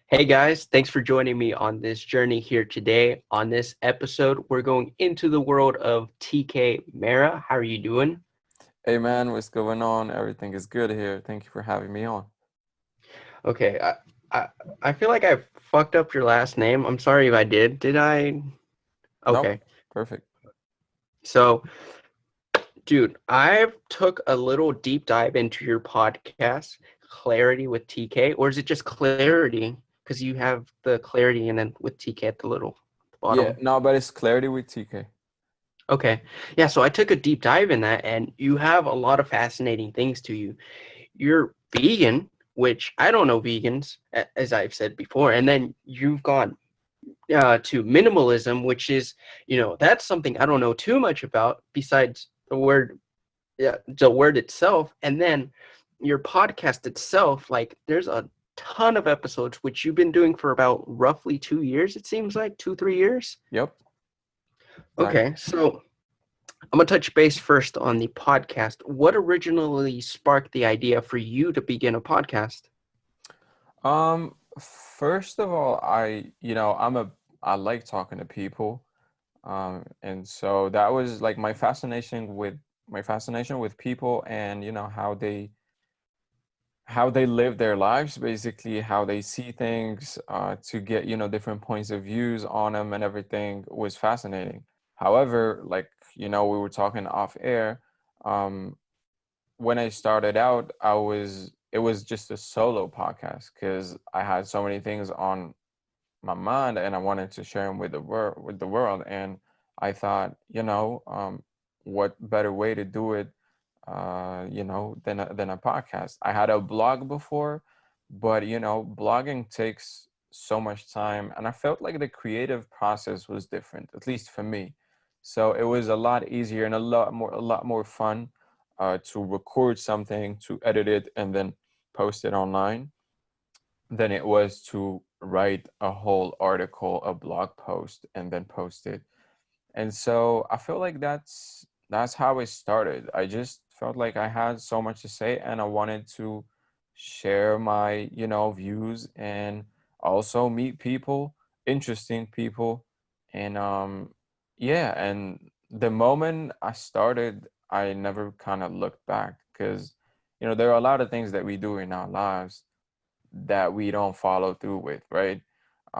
Hey guys, thanks for joining me on this journey here today. On this episode, we're going into the world of Teekay Merah. How are you doing? Hey man, what's going on? Everything is good here. Thank you for having me on. Okay, I I feel like I fucked up your last name. I'm sorry if I did. Did I? Nope, Okay. perfect. So, dude, I've took a little deep dive into your podcast, Clarity with TK, or is it just Clarity? Because you have the Clarity and then with TK at the little Yeah, bottom. no, but it's clarity with TK. Okay. Yeah, so I took a deep dive in that, and you have a lot of fascinating things to you. You're vegan, which I don't know vegans, as I've said before, and then you've gone to minimalism, which is, that's something I don't know too much about besides the word itself. And then your podcast itself, like, there's a ton of episodes, which you've been doing for about roughly 2 years, it seems like 2, 3 years. Yep, exactly. Okay, so I'm gonna touch base first on the podcast. What originally sparked the idea for you to begin a podcast? First of all, I like talking to people. And so that was like my fascination with people and how they live their lives, basically how they see things, to get different points of views on them and everything was fascinating. However, like we were talking off air, um, when I started out, it was just a solo podcast because I had so many things on my mind and I wanted to share them with the world, and I thought, what better way to do it, than a podcast. I had a blog before, but blogging takes so much time, and I felt like the creative process was different, at least for me. So it was a lot easier and a lot more fun, to record something, to edit it, and then post it online than it was to write a whole article, a blog post, and then post it. And so I feel like that's how it started. I just felt like I had so much to say and I wanted to share my, views and also meet people, interesting people. And yeah, and the moment I started, I never kind of looked back because there are a lot of things that we do in our lives that we don't follow through with, right?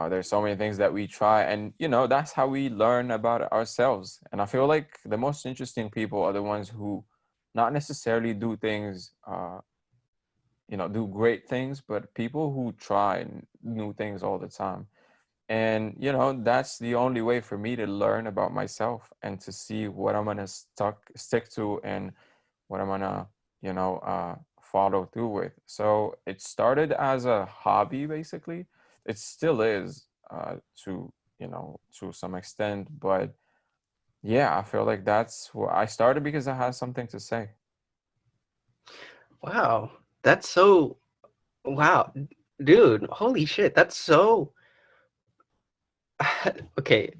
There's so many things that we try, and that's how we learn about ourselves. And I feel like the most interesting people are the ones who not necessarily do things, do great things, but people who try new things all the time. And that's the only way for me to learn about myself and to see what I'm gonna stick to and what I'm gonna, follow through with. So it started as a hobby, basically. It still is, to some extent, but yeah, I feel like that's what I started because I had something to say. Wow, that's so wow, dude. Holy shit, that's so okay.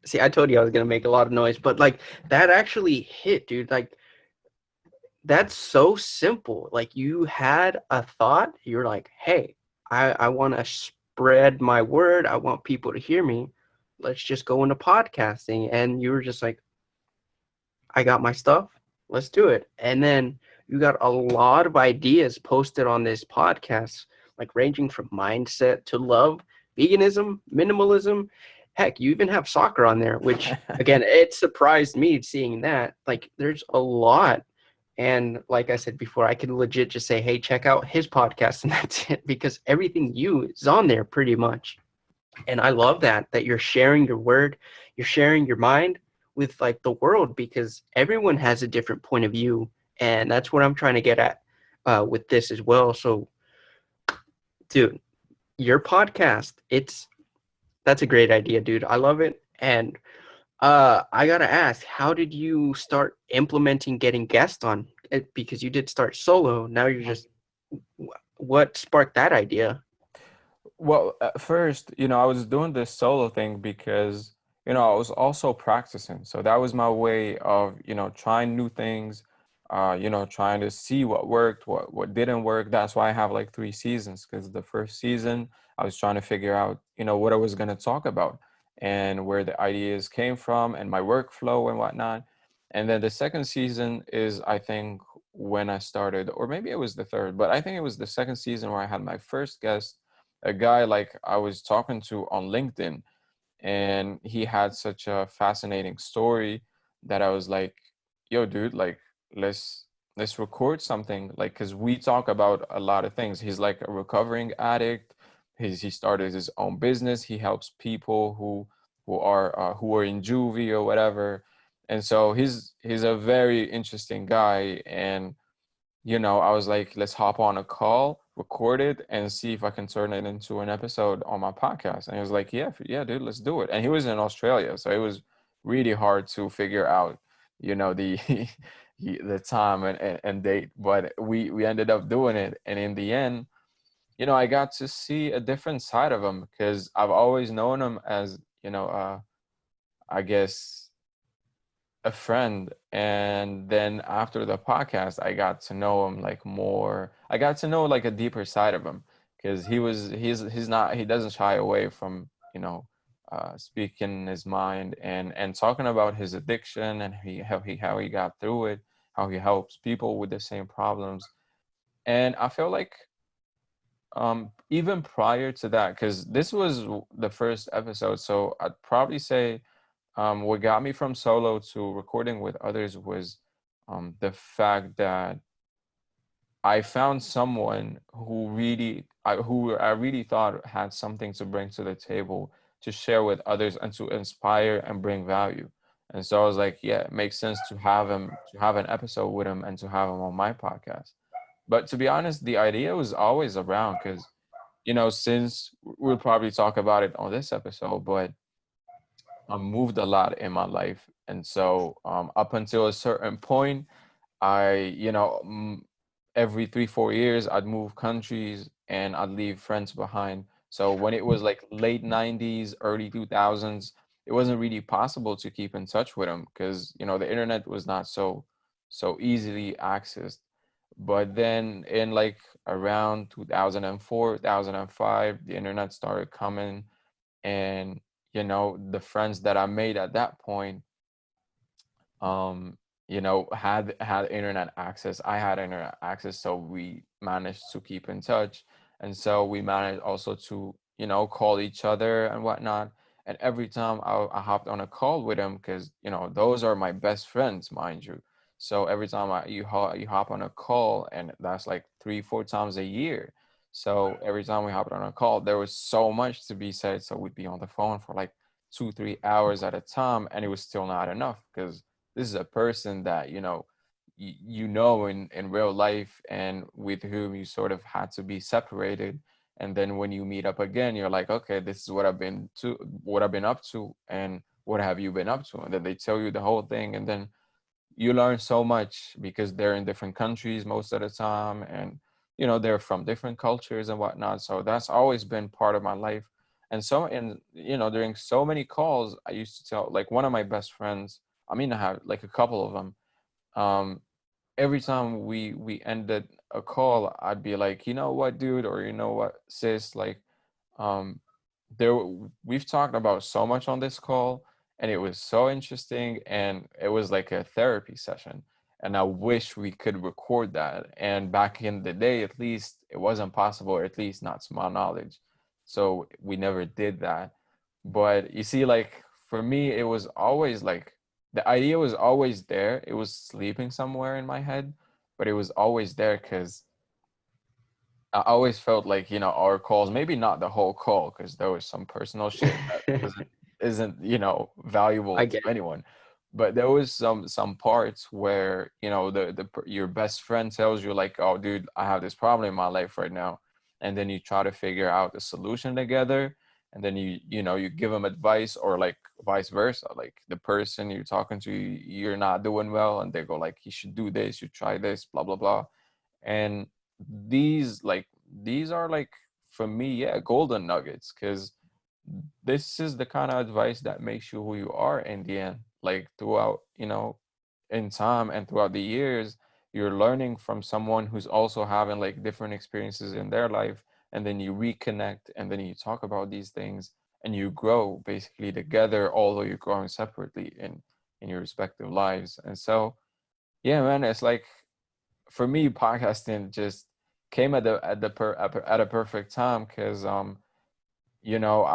See, I told you I was gonna make a lot of noise, but like that actually hit, dude. Like that's so simple. Like you had a thought, you're like, hey, I want to spread my word. I want people to hear me. Let's just go into podcasting. And you were just like, I got my stuff. Let's do it. And then you got a lot of ideas posted on this podcast, like ranging from mindset to love, veganism, minimalism. Heck, you even have soccer on there, which again, it surprised me seeing that. Like, there's a lot. And like I said before, I could legit just say, hey, check out his podcast, and that's it, because everything you is on there pretty much. And I love that you're sharing your word, you're sharing your mind with like the world, because everyone has a different point of view, and that's what I'm trying to get at with this as well. So, dude, your podcast, it's that's a great idea, dude. I love it. And I gotta ask, how did you start implementing getting guests on it? Because you did start solo. Now you're just what sparked that idea? Well, at first, I was doing this solo thing because, I was also practicing. So that was my way of, trying new things, trying to see what worked, what didn't work. That's why I have like 3 seasons, because the first season I was trying to figure out, what I was going to talk about and where the ideas came from and my workflow and whatnot. And then the second season is, I think, when I started, or maybe it was the third, but I think it was the second season where I had my first guest, a guy like I was talking to on LinkedIn, and he had such a fascinating story that I was like, yo, dude, like, let's let's record something, like, because we talk about a lot of things. He's like a recovering addict. He started his own business. He helps people who are in juvie or whatever. And so he's a very interesting guy. And I was like, let's hop on a call, record it, and see if I can turn it into an episode on my podcast. And he was like, yeah, yeah, dude, let's do it. And he was in Australia, so it was really hard to figure out, the the time and date. But we ended up doing it, and in the end, I got to see a different side of him because I've always known him as, I guess, a friend. And then after the podcast, I got to know him like more. I got to know like a deeper side of him because he doesn't shy away from, speaking his mind and talking about his addiction and how he got through it, how he helps people with the same problems. And I feel like, even prior to that, because this was the first episode, so I'd probably say, what got me from solo to recording with others was, the fact that I found someone who I really thought had something to bring to the table to share with others and to inspire and bring value. And so I was like, yeah, it makes sense to have an episode with him and to have him on my podcast. But to be honest, the idea was always around because, since we'll probably talk about it on this episode, but I moved a lot in my life. And so, up until a certain point, I, every 3, 4 years, I'd move countries and I'd leave friends behind. So when it was like late 90s, early 2000s, it wasn't really possible to keep in touch with them because, the internet was not so easily accessed. But then in like around 2004, 2005, the internet started coming, and the friends that I made at that point, um had internet access. I had internet access, so we managed to keep in touch. And so we managed also to, call each other and whatnot. And every time I hopped on a call with them, because those are my best friends, mind you. So every time you hop on a call, and that's like 3, 4 times a year. So every time we hopped on a call, there was so much to be said, so we'd be on the phone for like 2, 3 hours at a time, and it was still not enough because this is a person that in real life, and with whom you sort of had to be separated. And then when you meet up again, you're like, okay, this is what I've been up to, and what have you been up to? And then they tell you the whole thing, and then you learn so much because they're in different countries most of the time, and they're from different cultures and whatnot. So that's always been part of my life. And so, during so many calls, I used to tell, like, one of my best friends, I mean, I have like a couple of them. um every time we ended a call, I'd be like, you know what, dude, or you know what, sis, like, um there we've talked about so much on this call, and it was so interesting, and it was like a therapy session, and I wish we could record that. And back in the day, at least, it wasn't possible, or at least not to my knowledge, so we never did that. But you see, like, for me, it was always like, the idea was always there. It was sleeping somewhere in my head, but it was always there because I always felt like, our calls, maybe not the whole call, because there was some personal shit that isn't, valuable I to get it. anyone. But there was some parts where, your best friend tells you like, oh, dude, I have this problem in my life right now. And then you try to figure out the solution together. And then you give them advice, or like vice versa. Like, the person you're talking to, you're not doing well, and they go like, you should do this, you try this, blah, blah, blah. And these are like, for me, yeah, golden nuggets, because this is the kind of advice that makes you who you are in the end. Like, throughout, in time and throughout the years, you're learning from someone who's also having like different experiences in their life, and then you reconnect, and then you talk about these things, and you grow basically together, although you're growing separately in your respective lives. And so, yeah, man, it's like for me, podcasting just came at a perfect time because I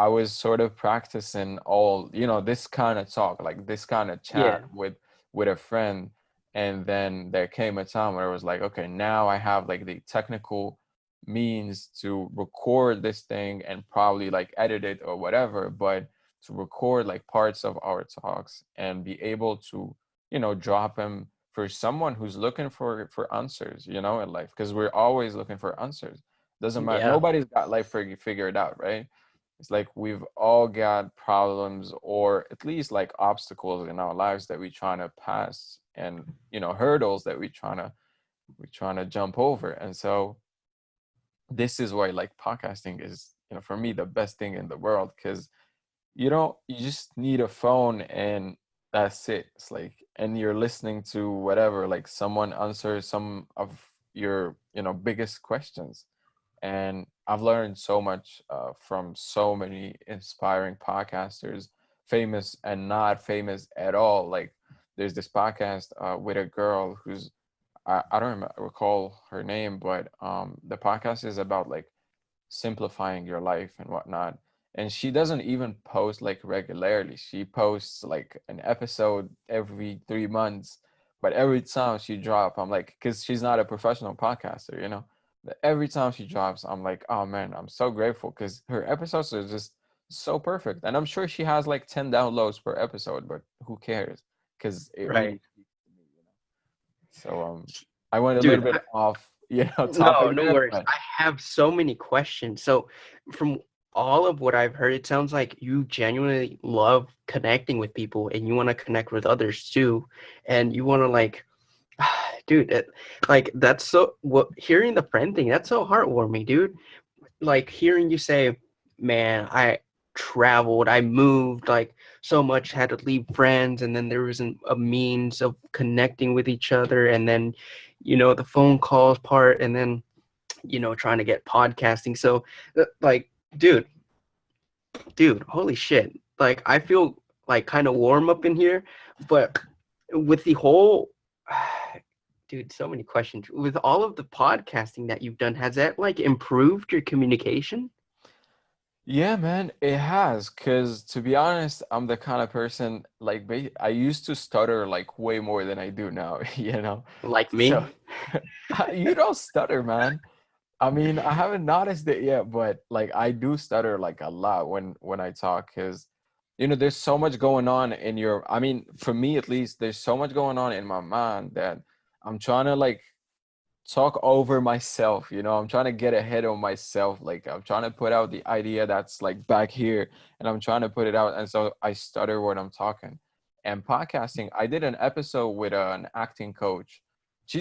was sort of practicing all, this kind of talk, like this kind of Yeah. chat with a friend. And then there came a time where it was like, okay, now I have like the technical means to record this thing and probably like edit it or whatever, but to record like parts of our talks and be able to, drop them for someone who's looking for answers, in life, because we're always looking for answers. Doesn't matter. Yeah. Nobody's got life figured out, right? It's like we've all got problems or at least like obstacles in our lives that we're trying to pass, and hurdles that we're trying to jump over. And so this is why like podcasting is, for me, the best thing in the world, because you just need a phone and that's it. It's like, and you're listening to whatever, like someone answer some of your biggest questions. And I've learned so much from so many inspiring podcasters, famous and not famous at all. Like there's this podcast with a girl who's I don't recall her name, but the podcast is about like simplifying your life and whatnot. And she doesn't even post like regularly. She posts like an episode every 3 months. But every time she drop, I'm like, because she's not a professional podcaster, But every time she drops, I'm like, oh man, I'm so grateful because her episodes are just so perfect. And I'm sure she has like 10 downloads per episode, but who cares? Because it Right. really speaks to me. So I went a Dude, little bit off, no, topic no there, worries. but I have so many questions. So, from all of what I've heard, it sounds like you genuinely love connecting with people and you want to connect with others too. And you want to, like, dude, like, that's so, what, hearing the friend thing, that's so heartwarming, dude. Like, hearing you say, man, I traveled, I moved, like, so much, had to leave friends, and then there wasn't a means of connecting with each other. And then, the phone calls part, and then trying to get podcasting. So, like, dude, holy shit. Like, I feel like kind of warm up in here, but with the whole, dude, so many questions. With all of the podcasting that you've done, has that like improved your communication? yeah, man, it has. Because to be honest, I'm the kind of person like I used to stutter like way more than I do now, Like So me? you don't stutter, man. I mean, I haven't noticed it yet, but like I do stutter like a lot when I talk because there's so much going on in I mean, for me at least, there's so much going on in my mind that I'm trying to like talk over myself. I'm trying to get ahead of myself. Like I'm trying to put out the idea that's like back here, and I'm trying to put it out, and so I stutter when I'm talking. And podcasting, I did an episode with an acting coach. She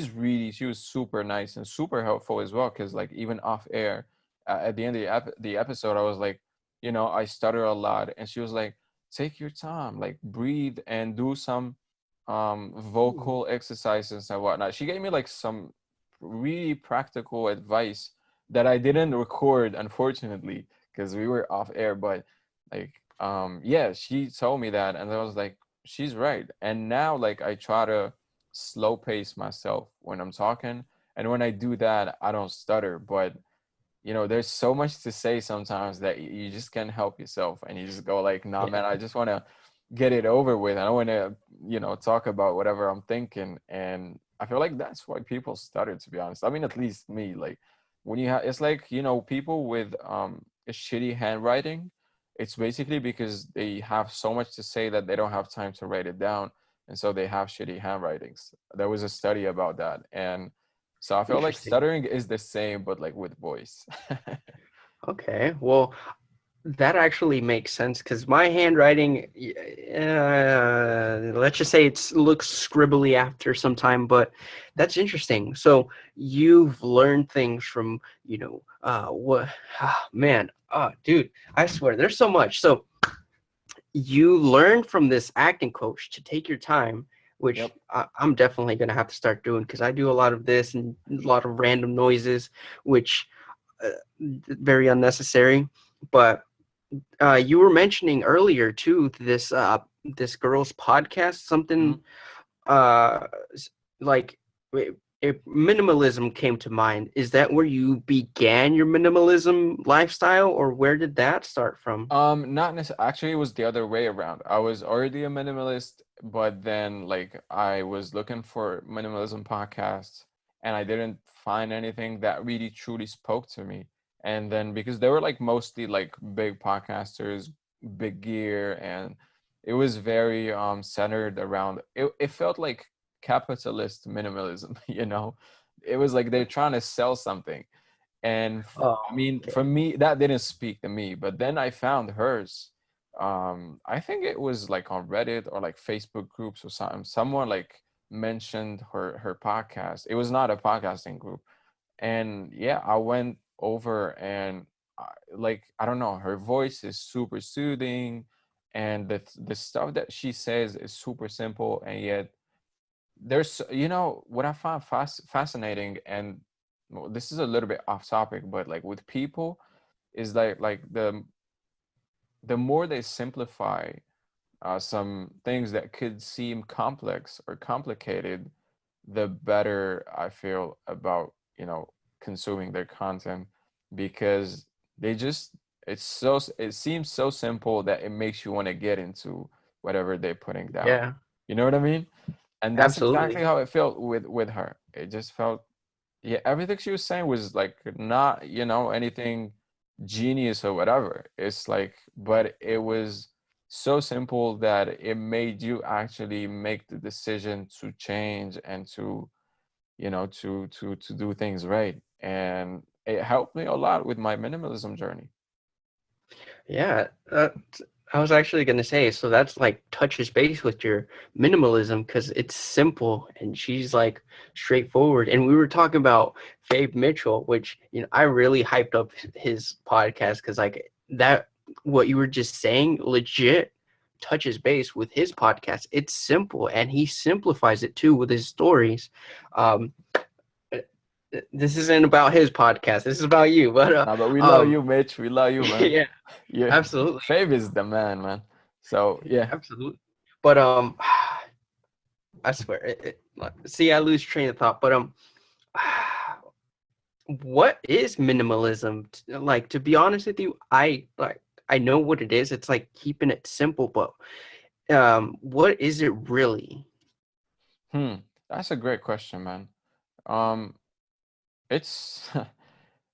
was super nice and super helpful as well, because like even off air, at the end of the episode, I was like, I stutter a lot, and she was like, take your time, like breathe and do some Ooh. vocal exercises and whatnot. She gave me like some really practical advice that I didn't record, unfortunately, because we were off air. But like, yeah, she told me that, and I was like, she's right. And now, like, I try to slow pace myself when I'm talking, and when I do that, I don't stutter. But there's so much to say sometimes that you just can't help yourself, and you just go like, nah, Yeah. man, I just want to get it over with. I don't want to, talk about whatever I'm thinking. And I feel like that's why people stutter, to be honest. I mean, at least me, like when you have, it's like, people with a shitty handwriting, it's basically because they have so much to say that they don't have time to write it down. And so they have shitty handwritings. There was a study about that. And so I feel like Interesting. stuttering is the same, but like with voice. Okay. Well, that actually makes sense because my handwriting, let's just say it looks scribbly after some time, but that's interesting. So you've learned things from, what, man, dude, I swear there's so much. So you learned from this acting coach to take your time, which Yep. I'm definitely going to have to start doing because I do a lot of this and a lot of random noises, which very unnecessary. But you were mentioning earlier too this girl's podcast, Mhm. something s- like if minimalism came to mind. Is that where you began your minimalism lifestyle, or where did that start from? Not necessarily. Actually, it was the other way around. I was already a minimalist, but then like I was looking for minimalism podcasts, and I didn't find anything that really truly spoke to me. And then because they were like mostly like big podcasters, big gear, and it was very centered around. It felt like capitalist minimalism, you know. It was like they're trying to sell something. And I Oh, mean, for okay. me, that didn't speak to me. But then I found hers. I think it was like on Reddit or like Facebook groups or something. Someone like mentioned her podcast. It was not a podcasting group, and yeah, I went over and like I don't know, her voice is super soothing, and the stuff that she says is super simple, and yet there's what I found fascinating, and well, this is a little bit off topic, but like with people is like the more they simplify some things that could seem complex or complicated, the better I feel about consuming their content, because they just it seems so simple that it makes you want to get into whatever they're putting down. Yeah, You know what I mean? And that's exactly absolutely. how it felt with her. It just felt, yeah, everything she was saying was like not anything genius or whatever. It's like, but it was so simple that it made you actually make the decision to change and to to do things right. And it helped me a lot with my minimalism journey. Yeah, I was actually gonna say, so that's like touches base with your minimalism because it's simple and she's like straightforward. And we were talking about Fabe Mitchell, which I really hyped up his podcast because like that what you were just saying legit touches base with his podcast. It's simple and he simplifies it too with his stories. Um, uh, this isn't about his podcast. This is about you, but Nah, but we love um, you, Mitch. We love you, man. yeah, Yeah, absolutely. Fave is the man. So yeah. Absolutely. But I swear, see, I lose train of thought. But what is minimalism? Like, to be honest with you, I know what it is. It's like keeping it simple, but what is it really? Hmm, that's a great question, man. Um, it's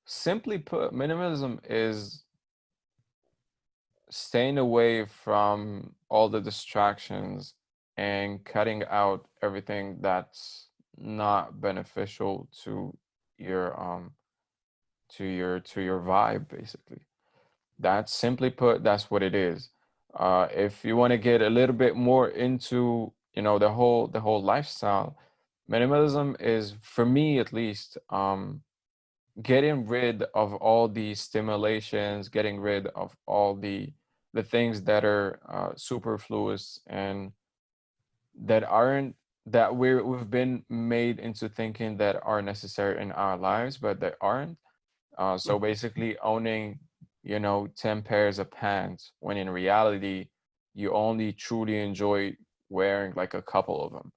simply put, minimalism is staying away from all the distractions and cutting out everything that's not beneficial your um to your vibe, basically. That's simply put, that's what it is. If you want to get a little bit more into the whole lifestyle, minimalism is, for me at least, getting rid of all the stimulations, getting rid of all the things that are superfluous and that aren't that we've been made into thinking that are necessary in our lives, but they aren't. So basically, owning 10 pairs of pants when in reality you only truly enjoy wearing like a couple of them.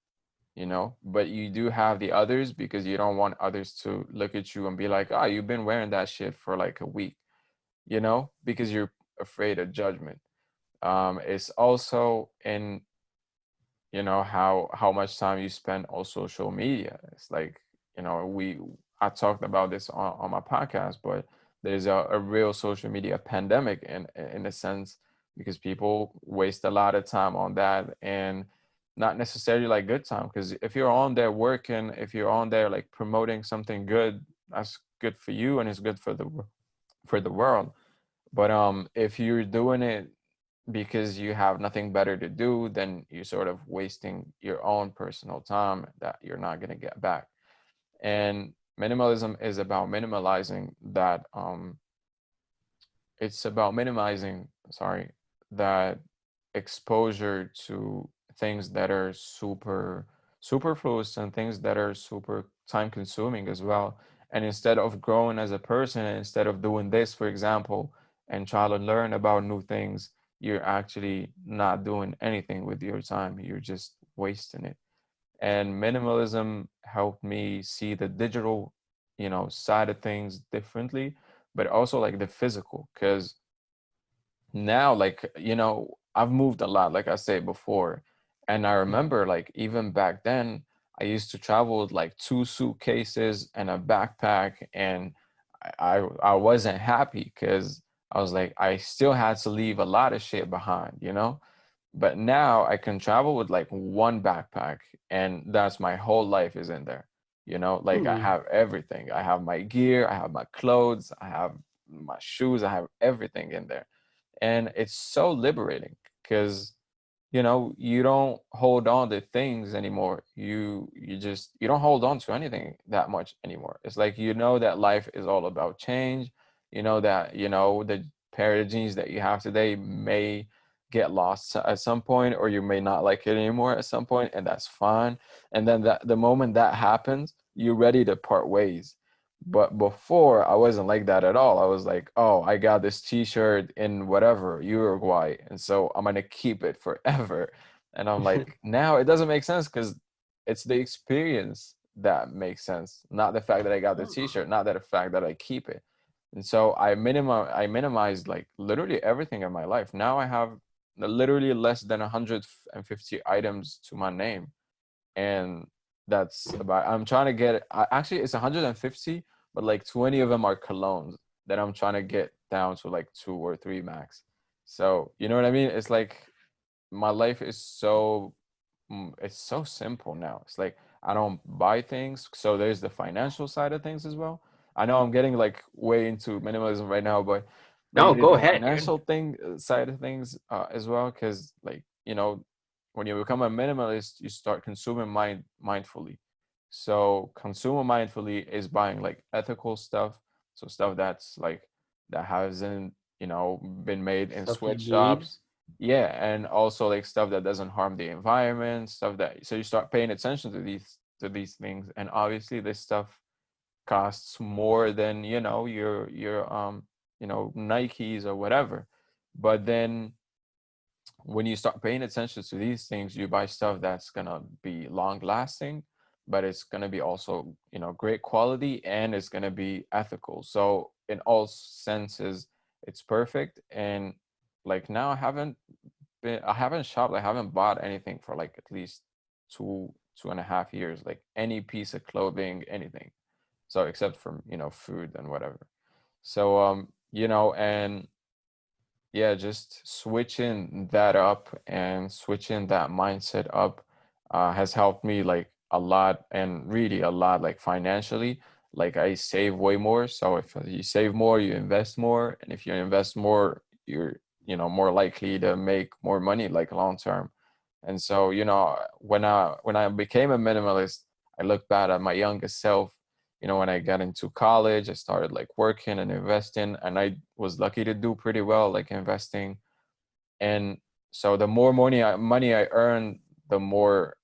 But you do have the others because you don't want others to look at you and be like, oh, you've been wearing that shit for like a week, because you're afraid of judgment. It's also in how much time you spend on social media. It's like, we I talked about this on my podcast, but there's a real social media pandemic in a sense, because people waste a lot of time on that, and not necessarily like good time, because if you're on there working, if you're on there like promoting something good, that's good for you and it's good for the world. But if you're doing it because you have nothing better to do, then you're sort of wasting your own personal time that you're not going to get back. And minimalism is about minimalizing that. It's about minimizing, sorry, that exposure to things that are super superfluous and things that are super time consuming as well. And instead of growing as a person, and instead of doing this, for example, and trying to learn about new things, you're actually not doing anything with your time. You're just wasting it. And minimalism helped me see the digital, side of things differently, but also like the physical, because now, like, I've moved a lot, like I said before. And I Mhm. remember, like, even back then, I used to travel with like two suitcases and a backpack, and I wasn't happy because I was like, I still had to leave a lot of shit behind. But now I can travel with like one backpack, and that's my whole life is in there. Like, I Hmm. have everything. I have my gear, I have my clothes, I have my shoes, I have everything in there. And it's so liberating because you don't hold on to things anymore. You don't hold on to anything that much anymore. It's like, that life is all about change. That the pair of jeans that you have today may get lost at some point, or you may not like it anymore at some point, and that's fine. And then that the moment that happens, you're ready to part ways. But before, I wasn't like that at all. I was like, oh, I got this t-shirt in whatever, Uruguay, and so I'm gonna keep it forever. And I'm like, now it doesn't make sense because it's the experience that makes sense, not the fact that I got the Oh. t-shirt, not that the fact that I keep it. And so I minimized like literally everything in my life. Now I have literally less than 150 items to my name, and that's about, I'm trying to get actually it's 150, but like 20 of them are colognes that I'm trying to get down to like two or three max. So you know what I mean? It's like my life is it's so simple now. It's like I don't buy things, so there's the financial side of things as well. I know I'm getting like way into minimalism right now, but No, there's go the ahead, dude. financial thing side of things as well, because like when you become a minimalist, you start consuming mindfully. So consuming mindfully is buying like ethical stuff, so stuff that's like that hasn't been made in Stuff you need. sweatshops. Yeah, and also like stuff that doesn't harm the environment, stuff that, so you start paying attention to these things. And obviously this stuff costs more than your Nikes or whatever. But then when you start paying attention to these things, you buy stuff that's gonna be long lasting, but it's gonna be also great quality, and it's gonna be ethical. So in all senses, it's perfect. And like now I haven't shopped, I haven't bought anything for like at least 2.5 years, like any piece of clothing, anything. So except for food and whatever. So and yeah, just switching that up and switching that mindset up has helped me like a lot, and really a lot, like financially. Like I save way more. So if you save more, you invest more, and if you invest more, you're more likely to make more money like long term. And so when I became a minimalist, I look back at my youngest self. When I got into college, I started like working and investing, and I was lucky to do pretty well, like investing. And so the more money I earned, the more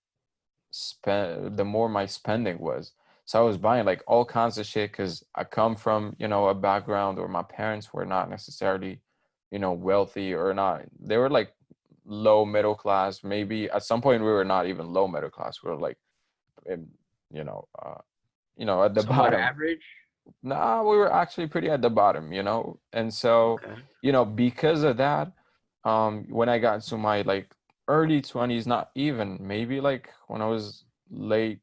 the more my spending was. So I was buying like all kinds of shit because I come from, a background where my parents were not necessarily, wealthy, or not. They were like low middle class. Maybe at some point we were not even low middle class. We were like, in, you know, uh, at the Somewhat bottom. average. Nah, we were actually pretty at the bottom. And so, Okay. because of that, when I got to my like early 20s, not even, maybe like when I was late,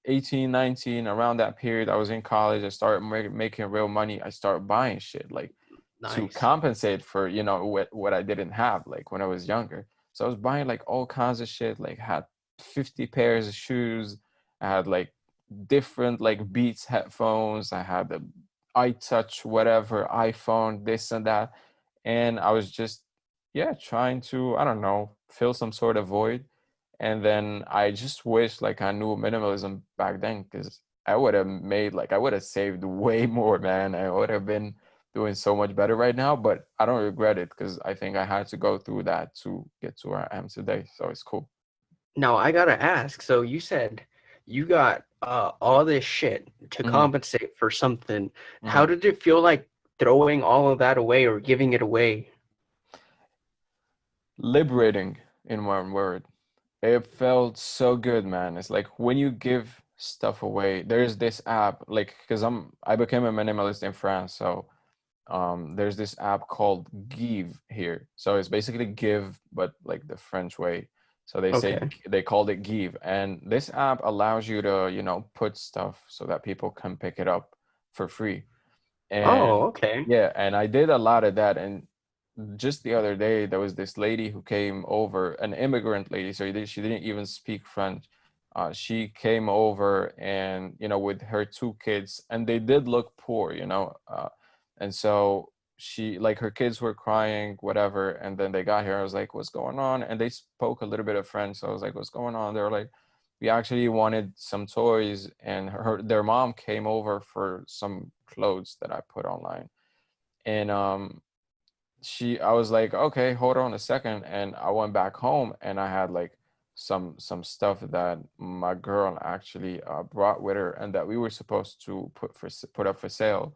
18, 19, around that period, I was in college, I started making real money. I started buying shit like to Nice. compensate for, what I didn't have like when I was younger. So I was buying like all kinds of shit, like had 50 pairs of shoes. I had like different like Beats headphones. I had the iTouch, whatever, iPhone, this and that. And I was just, yeah, trying to, I don't know, fill some sort of void. And then I just wish like I knew minimalism back then, because I would have saved way more, man. I would have been doing so much better right now, but I don't regret it because I think I had to go through that to get to where I am today. So it's cool. Now I gotta ask. So you said you got all this shit to Hmm. compensate for something. How Hmm. did it feel like throwing all of that away or giving it away? Liberating, in one word. It felt so good, man. It's like when you give stuff away, there's this app, like, because I became a minimalist in France, so there's this app called Give here. So it's basically give, but like the French way. So Okay. they called it Give, and this app allows you to, put stuff so that people can pick it up for free. Oh, And okay. yeah, and I did a lot of that. And just the other day, there was this lady who came over, an immigrant lady. So she didn't even speak French. She came over and, with her two kids, and they did look poor, and so like her kids were crying, whatever. And then they got here. I was like, what's going on? And they spoke a little bit of French. So I was like, what's going on? They were like, we actually wanted some toys, and their mom came over for some clothes that I put online. And I was like, okay, hold on a second. And I went back home, and I had like some stuff that my girl actually brought with her, and that we were supposed to put up for sale.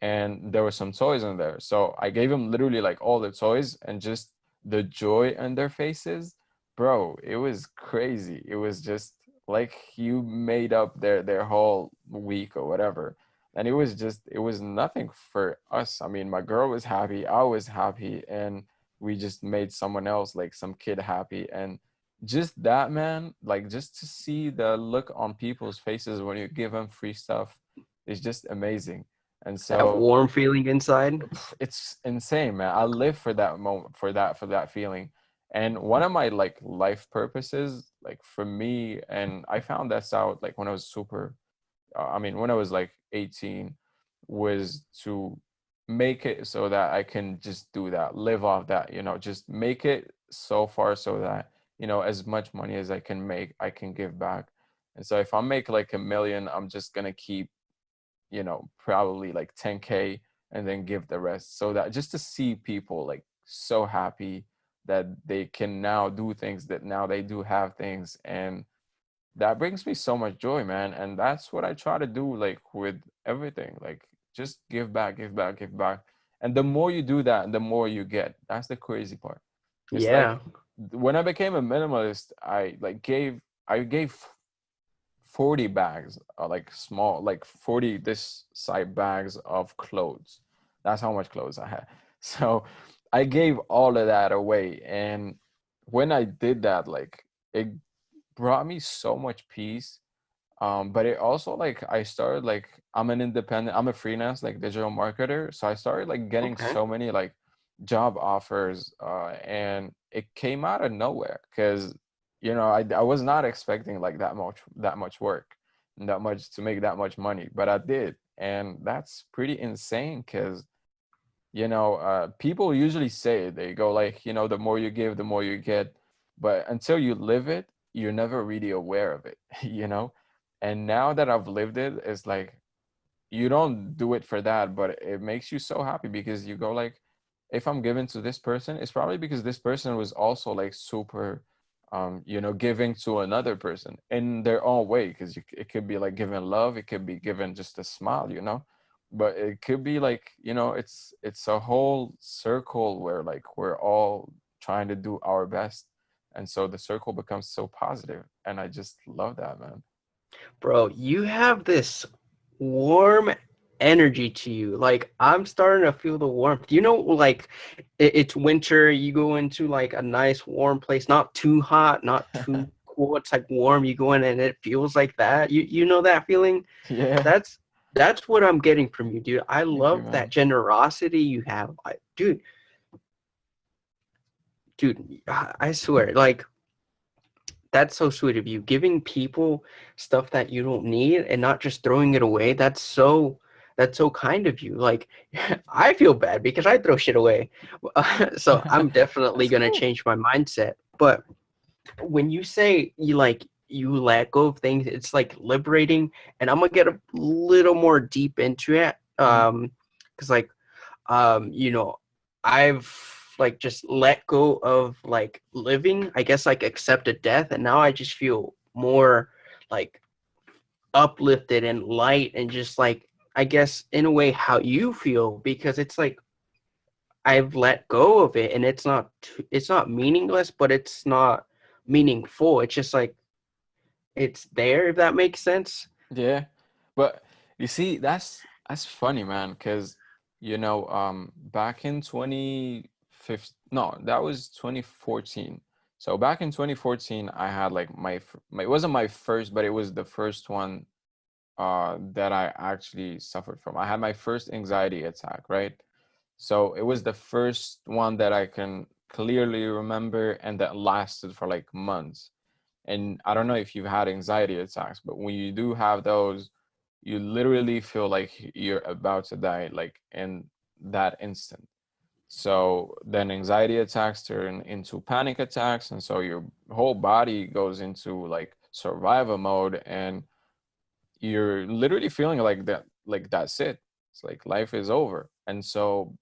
And there were some toys in there. So I gave them literally like all the toys, and just the joy in their faces, bro, it was crazy. It was just like you made up their whole week or whatever. And it was nothing for us. I mean, my girl was happy, I was happy, and we just made someone else, like some kid, happy. And just that, man, like just to see the look on people's faces when you give them free stuff is just amazing. And That so warm feeling inside. it's insane, man. I live for that moment, for that feeling. And one of my like life purposes, like for me, and I found this out like when I was when I was like 18, was to make it so that I can just do that, live off that, just make it so far so that, as much money as I can make, I can give back. And so if I make like 1 million, I'm just gonna keep, probably like 10K, and then give the rest, so that just to see people like so happy that they can now do things, that now they do have things. And that brings me so much joy, man. And that's what I try to do, like with everything, like just give back, give back, give back. And the more you do that, the more you get. That's the crazy part. It's like Yeah. when I became a minimalist, I gave 40 bags, like small, like 40 this side bags of clothes. That's how much clothes I had. So I gave all of that away. And when I did that, like it brought me so much peace. But it also, like, I started like, I'm a freelance like digital marketer. So I started like getting Okay. so many like job offers, and it came out of nowhere because I was not expecting like that much work and that much to make that much money, but I did. And that's pretty insane because people usually say, they go like, the more you give, the more you get. But until you live it, you're never really aware of it, you know? And now that I've lived it, it's like, you don't do it for that, but it makes you so happy because you go like, if I'm giving to this person, it's probably because this person was also like super, giving to another person in their own way. Because it could be like giving love, it could be giving just a smile, but it could be like, it's a whole circle where like we're all trying to do our best, and so the circle becomes so positive, and I just love that, man. Bro, you have this warm energy to you. Like I'm starting to feel the warmth. Like it's winter, you go into like a nice warm place, not too hot, not too cool. It's like warm. You go in and it feels like that. You know that feeling? Yeah. That's that's what I'm getting from you, dude. I Thank you, love that man. generosity you have. Dude, I swear, like that's so sweet of you. Giving people stuff that you don't need and not just throwing it away. That's so kind of you. Like I feel bad because I throw shit away. So I'm definitely That's gonna cool. change my mindset. But when you say you let go of things, it's like liberating. And I'm gonna get a little more deep into it. Hmm. Because like you know, I've like just let go of like living, I guess like accepted death, and now I just feel more like uplifted and light and just like, I guess in a way how you feel, because it's like I've let go of it, and it's not meaningless, but it's not meaningful. It's just like it's there, if that makes sense. Yeah, but you see, that's funny, man, because back in 2015, no, that was 2014. So back in 2014, I had like my it wasn't my first, but it was the first one that I actually suffered from. I had my first anxiety attack, right? So it was the first one that I can clearly remember and that lasted for like months. And I don't know if you've had anxiety attacks, but when you do have those, you literally feel like you're about to die, like in that instant. So then anxiety attacks turn into panic attacks, and so your whole body goes into like survival mode, and you're literally feeling like that, like that's it. It's like life is over. And so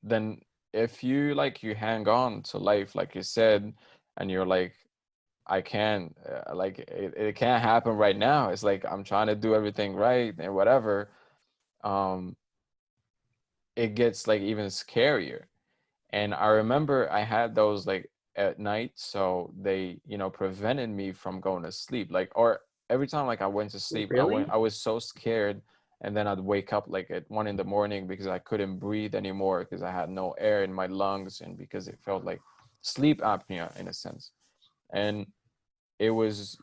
then if you hang on to life, like you said, and you're like, I can't, like it can't happen right now. It's like I'm trying to do everything right and whatever. Um, it gets like even scarier. And I remember I had those like at night, so they, prevented me from going to sleep. Like, or every time like I went to sleep, Really? I was so scared, and then I'd wake up like at 1 in the morning because I couldn't breathe anymore because I had no air in my lungs and because it felt like sleep apnea in a sense. And it was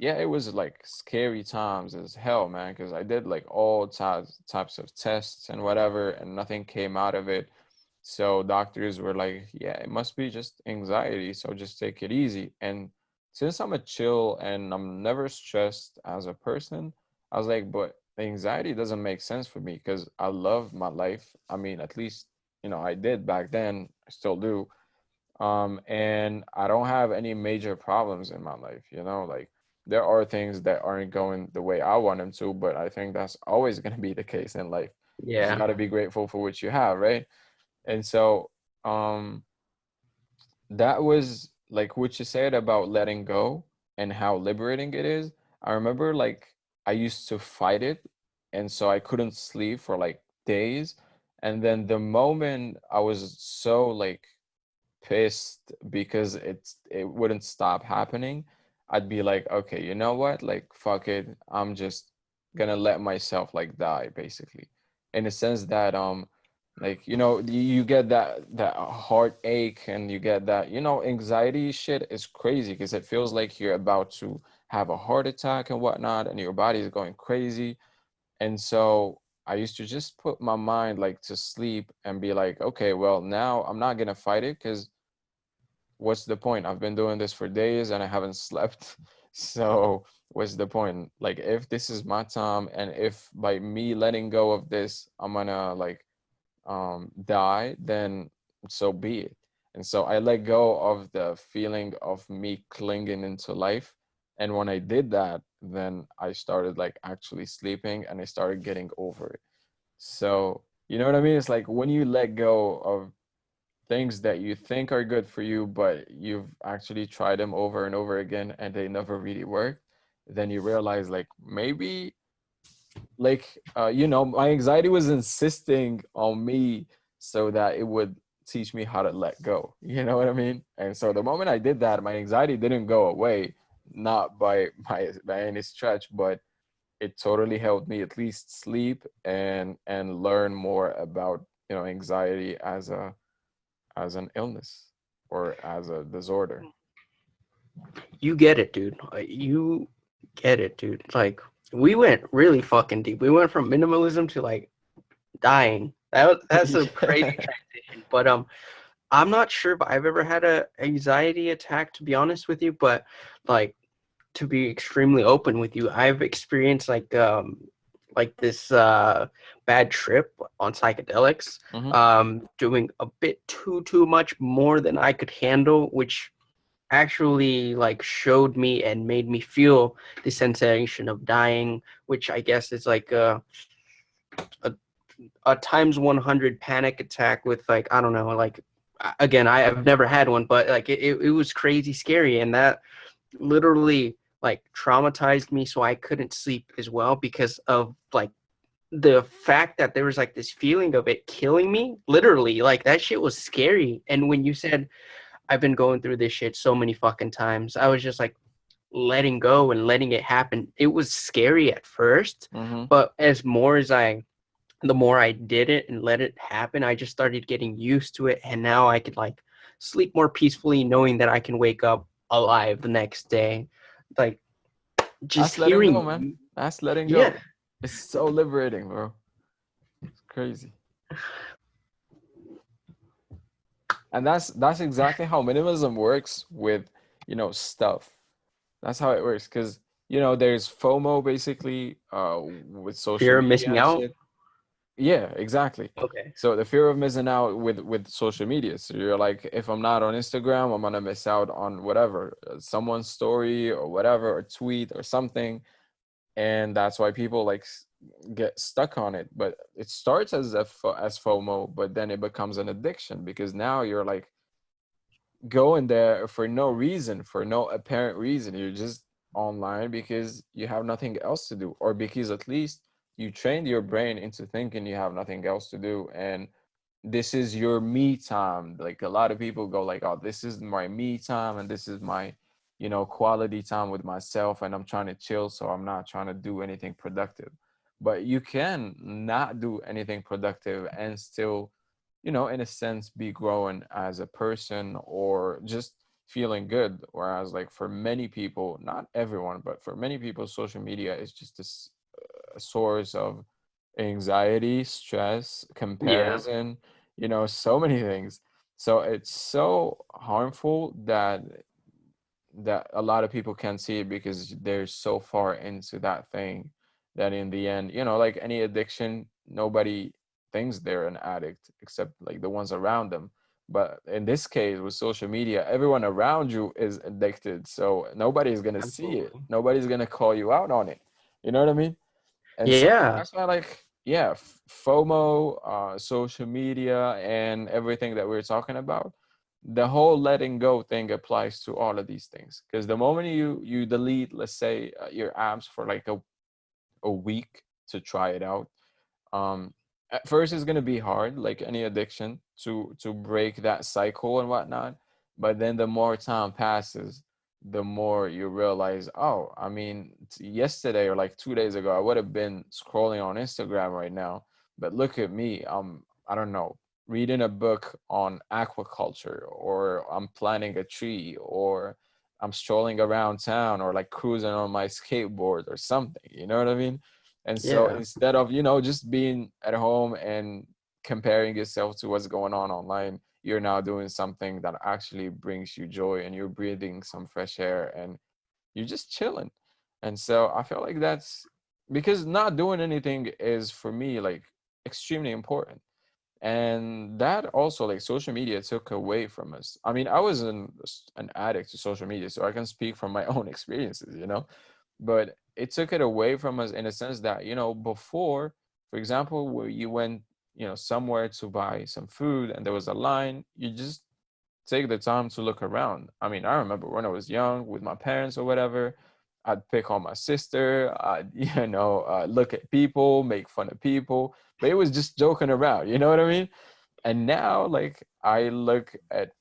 like scary times as hell, man, because I did like all types of tests and whatever, and nothing came out of it. So doctors were like, yeah, it must be just anxiety, so just take it easy. And since I'm a chill and I'm never stressed as a person, I was like, but anxiety doesn't make sense for me because I love my life. I mean, at least, I did back then, I still do. And I don't have any major problems in my life, like there are things that aren't going the way I want them to, but I think that's always going to be the case in life. You just Yeah. got to be grateful for what you have, right? And so, um, that was like what you said about letting go and how liberating it is. I remember like I used to fight it, and so I couldn't sleep for like days. And then the moment I was so like pissed because it wouldn't stop happening, I'd be like, okay, you know what? Like, fuck it. I'm just gonna let myself like die, basically. In the sense that like you get that heartache and you get that anxiety shit is crazy because it feels like you're about to have a heart attack and whatnot, and your body is going crazy. And so I used to just put my mind like to sleep and be like, okay, well, now I'm not gonna fight it because what's the point? I've been doing this for days and I haven't slept. So what's the point? Like if this is my time and if by me letting go of this, I'm gonna like die, then so be it. And so I let go of the feeling of me clinging into life. And when I did that, then I started like actually sleeping and I started getting over it. So, you know what I mean? It's like when you let go of things that you think are good for you, but you've actually tried them over and over again and they never really work, then you realize like maybe like my anxiety was insisting on me so that it would teach me how to let go. You know what I mean? And so the moment I did that, my anxiety didn't go away, not by any stretch, but it totally helped me at least sleep and learn more about anxiety as an illness or as a disorder. You get it, dude. You get it, dude. Like we went really fucking deep. We went from minimalism to like dying. That's a crazy Yeah. transition. But I'm not sure if I've ever had a anxiety attack, to be honest with you. But like, to be extremely open with you, I've experienced like this bad trip on psychedelics, Hmm. doing a bit too much more than I could handle, which actually like showed me and made me feel the sensation of dying, which I guess is like a, a times 100 panic attack with like, I don't know, like again, I've never had one, but like it was crazy scary, and that literally like traumatized me, so I couldn't sleep as well because of like the fact that there was like this feeling of it killing me. Literally, like that shit was scary. And when you said I've been going through this shit so many fucking times, I was just like letting go and letting it happen. It was scary at first, Mm-hmm. but the more I did it and let it happen, I just started getting used to it. And now I could like sleep more peacefully knowing that I can wake up alive the next day. Like just That's letting go, hearing man. you. That's letting Yeah. go. It's so liberating, bro. It's crazy. And that's exactly how minimalism works with, stuff. That's how it works. Because, there's FOMO basically with social Fear of media missing and out. shit. Yeah, exactly. Okay. So the fear of missing out with social media. So you're like, if I'm not on Instagram, I'm gonna miss out on whatever, someone's story or whatever, or tweet or something. And that's why people like get stuck on it. But it starts as FOMO, but then it becomes an addiction because now you're like going there for no reason, for no apparent reason. You're just online because you have nothing else to do, or because at least you trained your brain into thinking you have nothing else to do. And this is your me time. Like a lot of people go like, oh, this is my me time and this is my, quality time with myself, and I'm trying to chill, so I'm not trying to do anything productive. But you can not do anything productive and still, in a sense, be growing as a person or just feeling good. Whereas, like, for many people, not everyone, but for many people, social media is just this a source of anxiety, stress, Yeah. comparison, so many things. So it's so harmful that a lot of people can't see it because they're so far into that thing that in the end, like any addiction, nobody thinks they're an addict except like the ones around them. But in this case with social media, everyone around you is addicted, so nobody's going to see it, Absolutely. nobody's going to call you out on it. You know what I mean? And so Yeah. that's why, like, yeah, FOMO, social media, and everything that we're talking about, the whole letting go thing applies to all of these things. Because the moment you delete, let's say, your apps for like a week to try it out, um at first it's going to be hard, like any addiction, to break that cycle and whatnot. But then the more time passes, the more you realize, oh, I mean, yesterday or like 2 days ago I would have been scrolling on Instagram right now, but look at me, I don't know, reading a book on aquaculture, or I'm planting a tree, or I'm strolling around town, or like cruising on my skateboard or something, you know what I mean? And so Yeah. instead of, just being at home and comparing yourself to what's going on online, you're now doing something that actually brings you joy, and you're breathing some fresh air, and you're just chilling. And so I feel like that's because not doing anything is, for me, like, extremely important. And that also, like, social media took away from us. I mean, I was an addict to social media, so I can speak from my own experiences, but it took it away from us in a sense that, before, for example, where you went, somewhere to buy some food and there was a line, you just take the time to look around. I mean, I remember when I was young with my parents or whatever, I'd pick on my sister, I'd, look at people, make fun of people, but it was just joking around, you know what I mean? And now, like, I look at,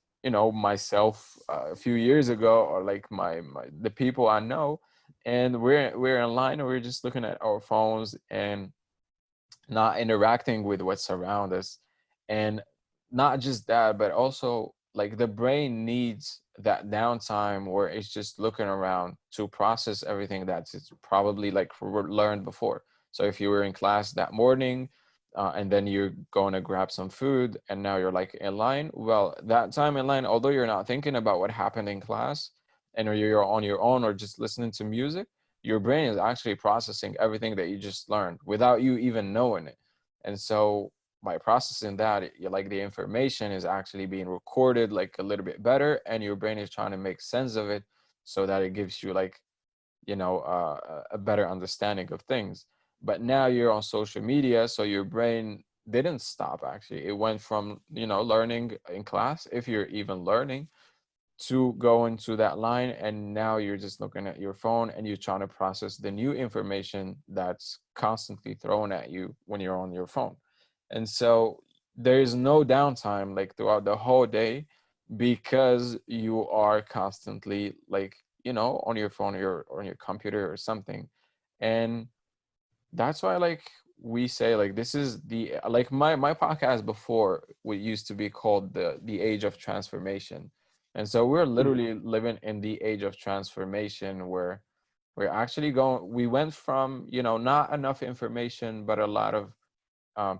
myself a few years ago, or like the people I know, and we're in line and we're just looking at our phones and not interacting with what's around us. And not just that, but also, like, the brain needs that downtime where it's just looking around to process everything that's it's probably like learned before. So if you were in class that morning, and then you're going to grab some food, and now you're like in line, well, that time in line, although you're not thinking about what happened in class, and or you're on your own or just listening to music, your brain is actually processing everything that you just learned without you even knowing it. And so by processing that, like, the information is actually being recorded like a little bit better, and your brain is trying to make sense of it so that it gives you, like, a better understanding of things. But now you're on social media, so your brain didn't stop. Actually, it went from, learning in class, if you're even learning, to go into that line, and now you're just looking at your phone and you're trying to process the new information that's constantly thrown at you when you're on your phone. And so there's no downtime like throughout the whole day, because you are constantly like, on your phone or on your computer or something. And that's why, like, we say, like, this is the, like, my podcast before, what used to be called the age of transformation. And so we're literally living in the age of transformation, where we're actually going, we went from, not enough information but a lot of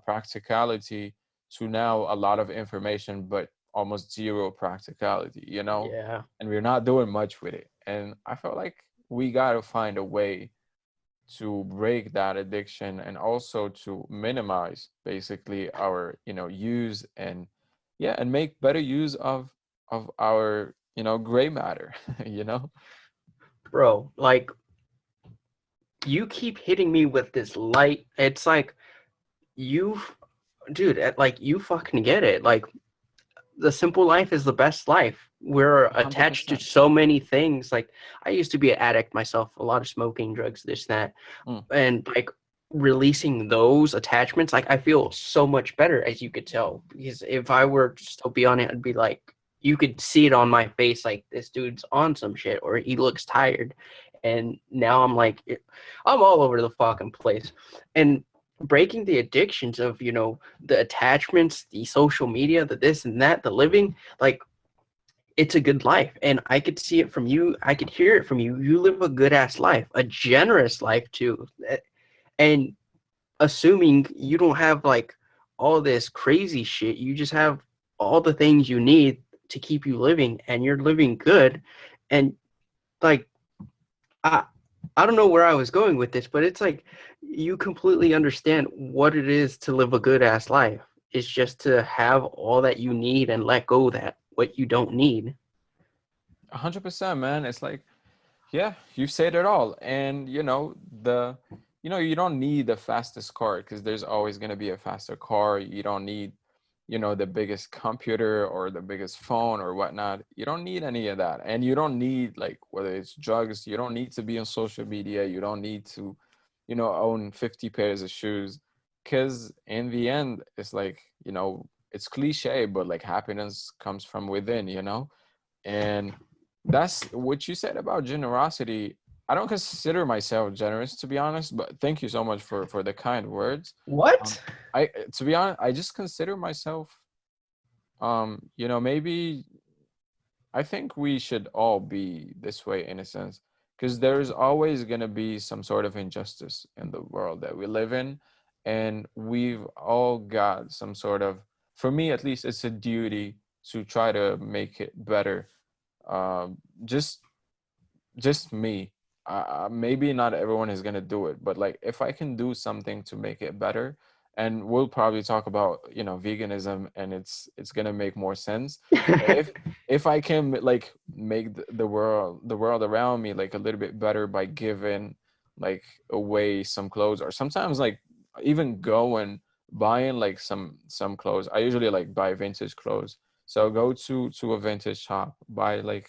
practicality, to now a lot of information but almost zero practicality, Yeah, and we're not doing much with it. And I felt like we got to find a way to break that addiction, and also to minimize basically our, use, and yeah, and make better use of our, gray matter. you know bro. Like you keep hitting me with this light. It's like you, dude. Like you fucking get it. Like the simple life is the best life. We're attached to 100%. so many things. Like I used to be an addict myself, a lot of smoking, drugs, this, that, Mm. and like releasing those attachments, like I feel so much better, as you could tell. Because if I were to still be on it, I'd be like, you could see it on my face, like this dude's on some shit, or he looks tired. And now I'm like, I'm all over the fucking place. And breaking the addictions of, the attachments, the social media, the this and that, the living, like it's a good life. And I could see it from you. I could hear it from you. You live a good ass life, a generous life too. And assuming you don't have like all this crazy shit, you just have all the things you need to keep you living, and you're living good. And like, I, I don't know where I was going with this, but it's like you completely understand what it is to live a good ass life. It's just to have all that you need and let go of that what you don't need. 100%, man. It's like, yeah, you said it all. And you don't need the fastest car, because there's always going to be a faster car. You don't need, the biggest computer or the biggest phone or whatnot. You don't need any of that. And you don't need, like, whether it's drugs, you don't need to be on social media. You don't need to, own 50 pairs of shoes. Because in the end, it's like, it's cliche, but like happiness comes from within. And that's what you said about generosity. I don't consider myself generous, to be honest, but thank you so much for the kind words. Um, What? I To be honest, I just consider myself, maybe I think we should all be this way in a sense, because there's always going to be some sort of injustice in the world that we live in. And we've all got some sort of, for me at least, it's a duty to try to make it better. Um, just me. Maybe not everyone is gonna do it, but like if I can do something to make it better, and we'll probably talk about veganism, and it's gonna make more sense. But if I can like make the world around me like a little bit better by giving like away some clothes, or sometimes like even going buying like some clothes. I usually like buy vintage clothes, so go to a vintage shop, buy like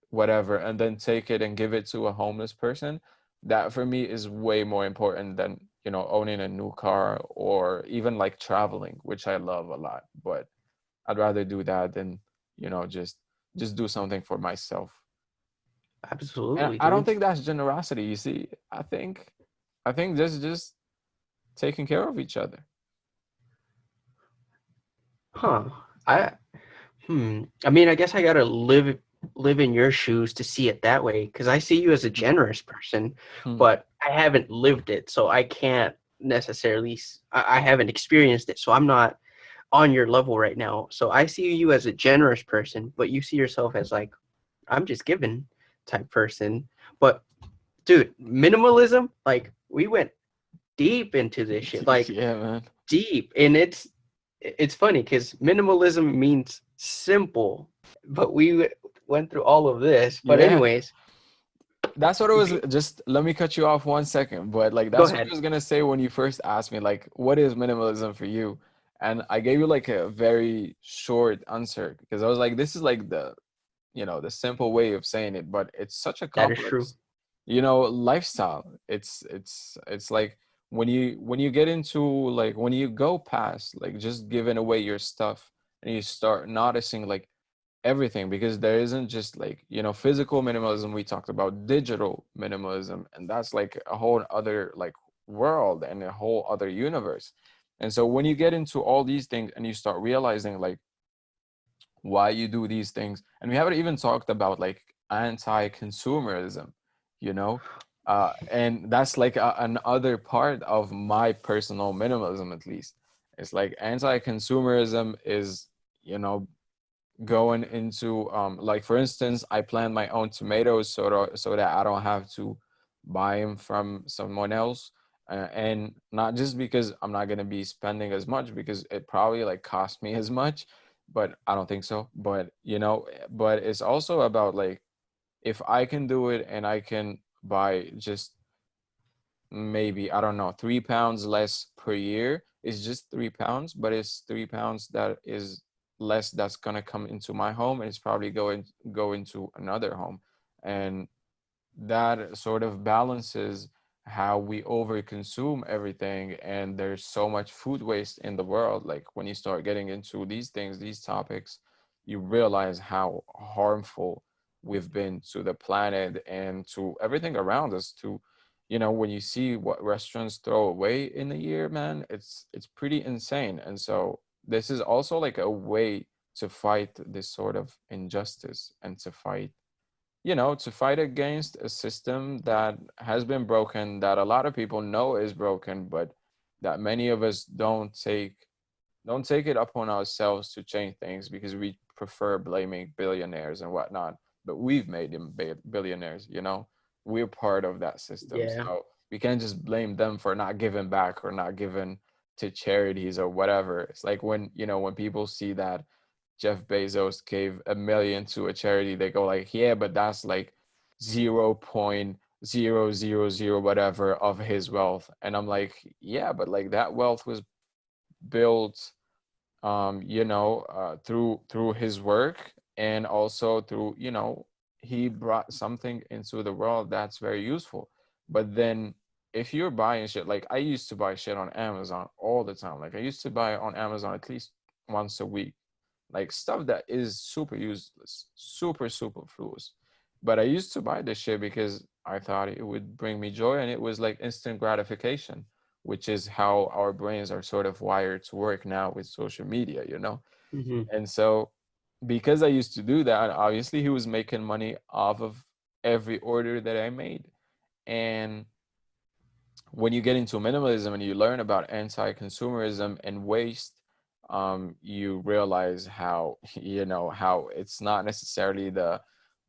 whatever, and then take it and give it to a homeless person. That for me is way more important than owning a new car, or even like traveling, which I love a lot. But I'd rather do that than just do something for myself. And Absolutely, I don't dude. think that's generosity. You see, I think just taking care of each other. Huh. I I mean, I guess I gotta live in your shoes to see it that way, because I see you as a Mhm. generous person, Hmm. but I haven't lived it, so I can't necessarily. I haven't experienced it, so I'm not on your level right now. So I see you as a generous person, but you see yourself as like, I'm just giving type person. But dude, minimalism, like we went deep into this shit, like Yeah, man. deep, and it's funny because minimalism means simple, but we went through all of this. But Yeah, anyways, that's what it was. be, Just let me cut you off 1 second, but like go that's what I ahead. was gonna say when you first asked me, like, what is minimalism for you? And I gave you like a very short answer, because I was like, this is like the simple way of saying it, but it's such a That is true. complex, lifestyle. It's like when you get into, like, when you go past like just giving away your stuff, and you start noticing like everything, because there isn't just like, physical minimalism. We talked about digital minimalism, and that's like a whole other like world and a whole other universe. And so when you get into all these things and you start realizing like why you do these things, and we haven't even talked about like anti-consumerism, you know and that's like another part of my personal minimalism, at least. It's like anti-consumerism is, you know going into, like, for instance, I plant my own tomatoes so that I don't have to buy them from someone else. And not just because I'm not going to be spending as much, because it probably like cost me as much, but I don't think so. But but it's also about like, if I can do it and I can buy just maybe, I don't know, 3 pounds less per year. It's just 3 pounds, but it's 3 pounds that is less that's gonna come into my home, and it's probably go into another home. And that sort of balances how we overconsume everything, and there's so much food waste in the world. Like, when you start getting into these things, these topics, you realize how harmful we've been to the planet and to everything around us. To when you see what restaurants throw away in a year, man, it's pretty insane. And so this is also like a way to fight this sort of injustice, and to fight against a system that has been broken, that a lot of people know is broken, but that many of us don't take it upon ourselves to change things, because we prefer blaming billionaires and whatnot. But we've made them billionaires. We're part of that system, Yeah. so we can't just blame them for not giving back or not giving to charities or whatever. It's like when people see that Jeff Bezos gave 1 million to a charity, they go like, yeah, but that's like 0.0000 whatever of his wealth. And I'm like, yeah, but like that wealth was built, through his work, and also through, he brought something into the world that's very useful. But then, if you're buying shit, like I used to buy shit on Amazon all the time. Like I used to buy on Amazon at least once a week, like stuff that is super useless, super superfluous. But I used to buy this shit because I thought it would bring me joy, and it was like instant gratification, which is how our brains are sort of wired to work now with social media. Hmm. And so, because I used to do that, obviously he was making money off of every order that I made. And when you get into minimalism and you learn about anti-consumerism and waste, you realize how how it's not necessarily the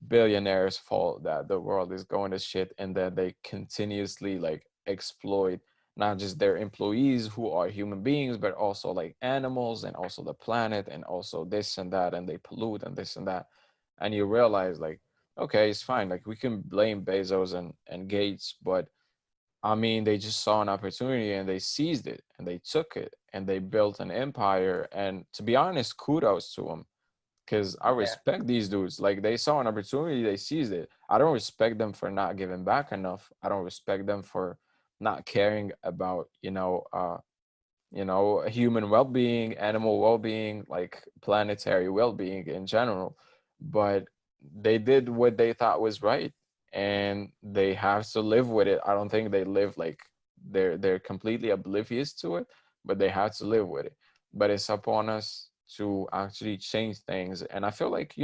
billionaires' fault that the world is going to shit, and that they continuously like exploit not just their employees, who are human beings, but also like animals, and also the planet, and also this and that, and they pollute and this and that. And you realize like, okay, it's fine, like we can blame Bezos and Gates, but I mean, they just saw an opportunity and they seized it and they took it and they built an empire. And to be honest, kudos to them, because I Yeah. respect these dudes. Like, they saw an opportunity, they seized it. I don't respect them for not giving back enough. I don't respect them for not caring about, human well-being, animal well-being, like planetary well-being in general. But they did what they thought was right, and they have to live with it. I don't think they live like they're completely oblivious to it, but they have to live with it. But it's upon us to actually change things. And I feel like,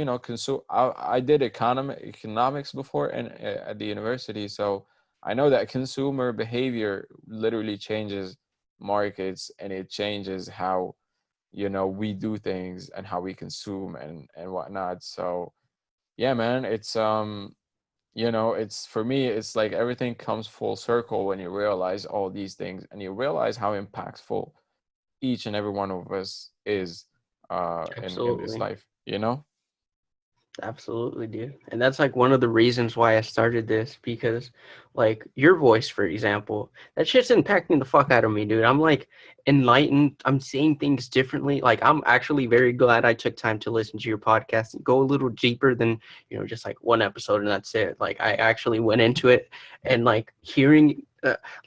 I did economics before, and at the university, so I know that consumer behavior literally changes markets, and it changes how we do things and how we consume and whatnot. So yeah, man, it's for me, it's like everything comes full circle when you realize all these things, and you realize how impactful each and every one of us is in this Absolutely. life. Absolutely, dude. And that's like one of the reasons why I started this because, like, your voice, for example, that shit's impacting the fuck out of me, dude. I'm like enlightened. I'm seeing things differently. Like, I'm actually very glad I took time to listen to your podcast and go a little deeper than, just like one episode and that's it. Like, I actually went into it and, like, hearing,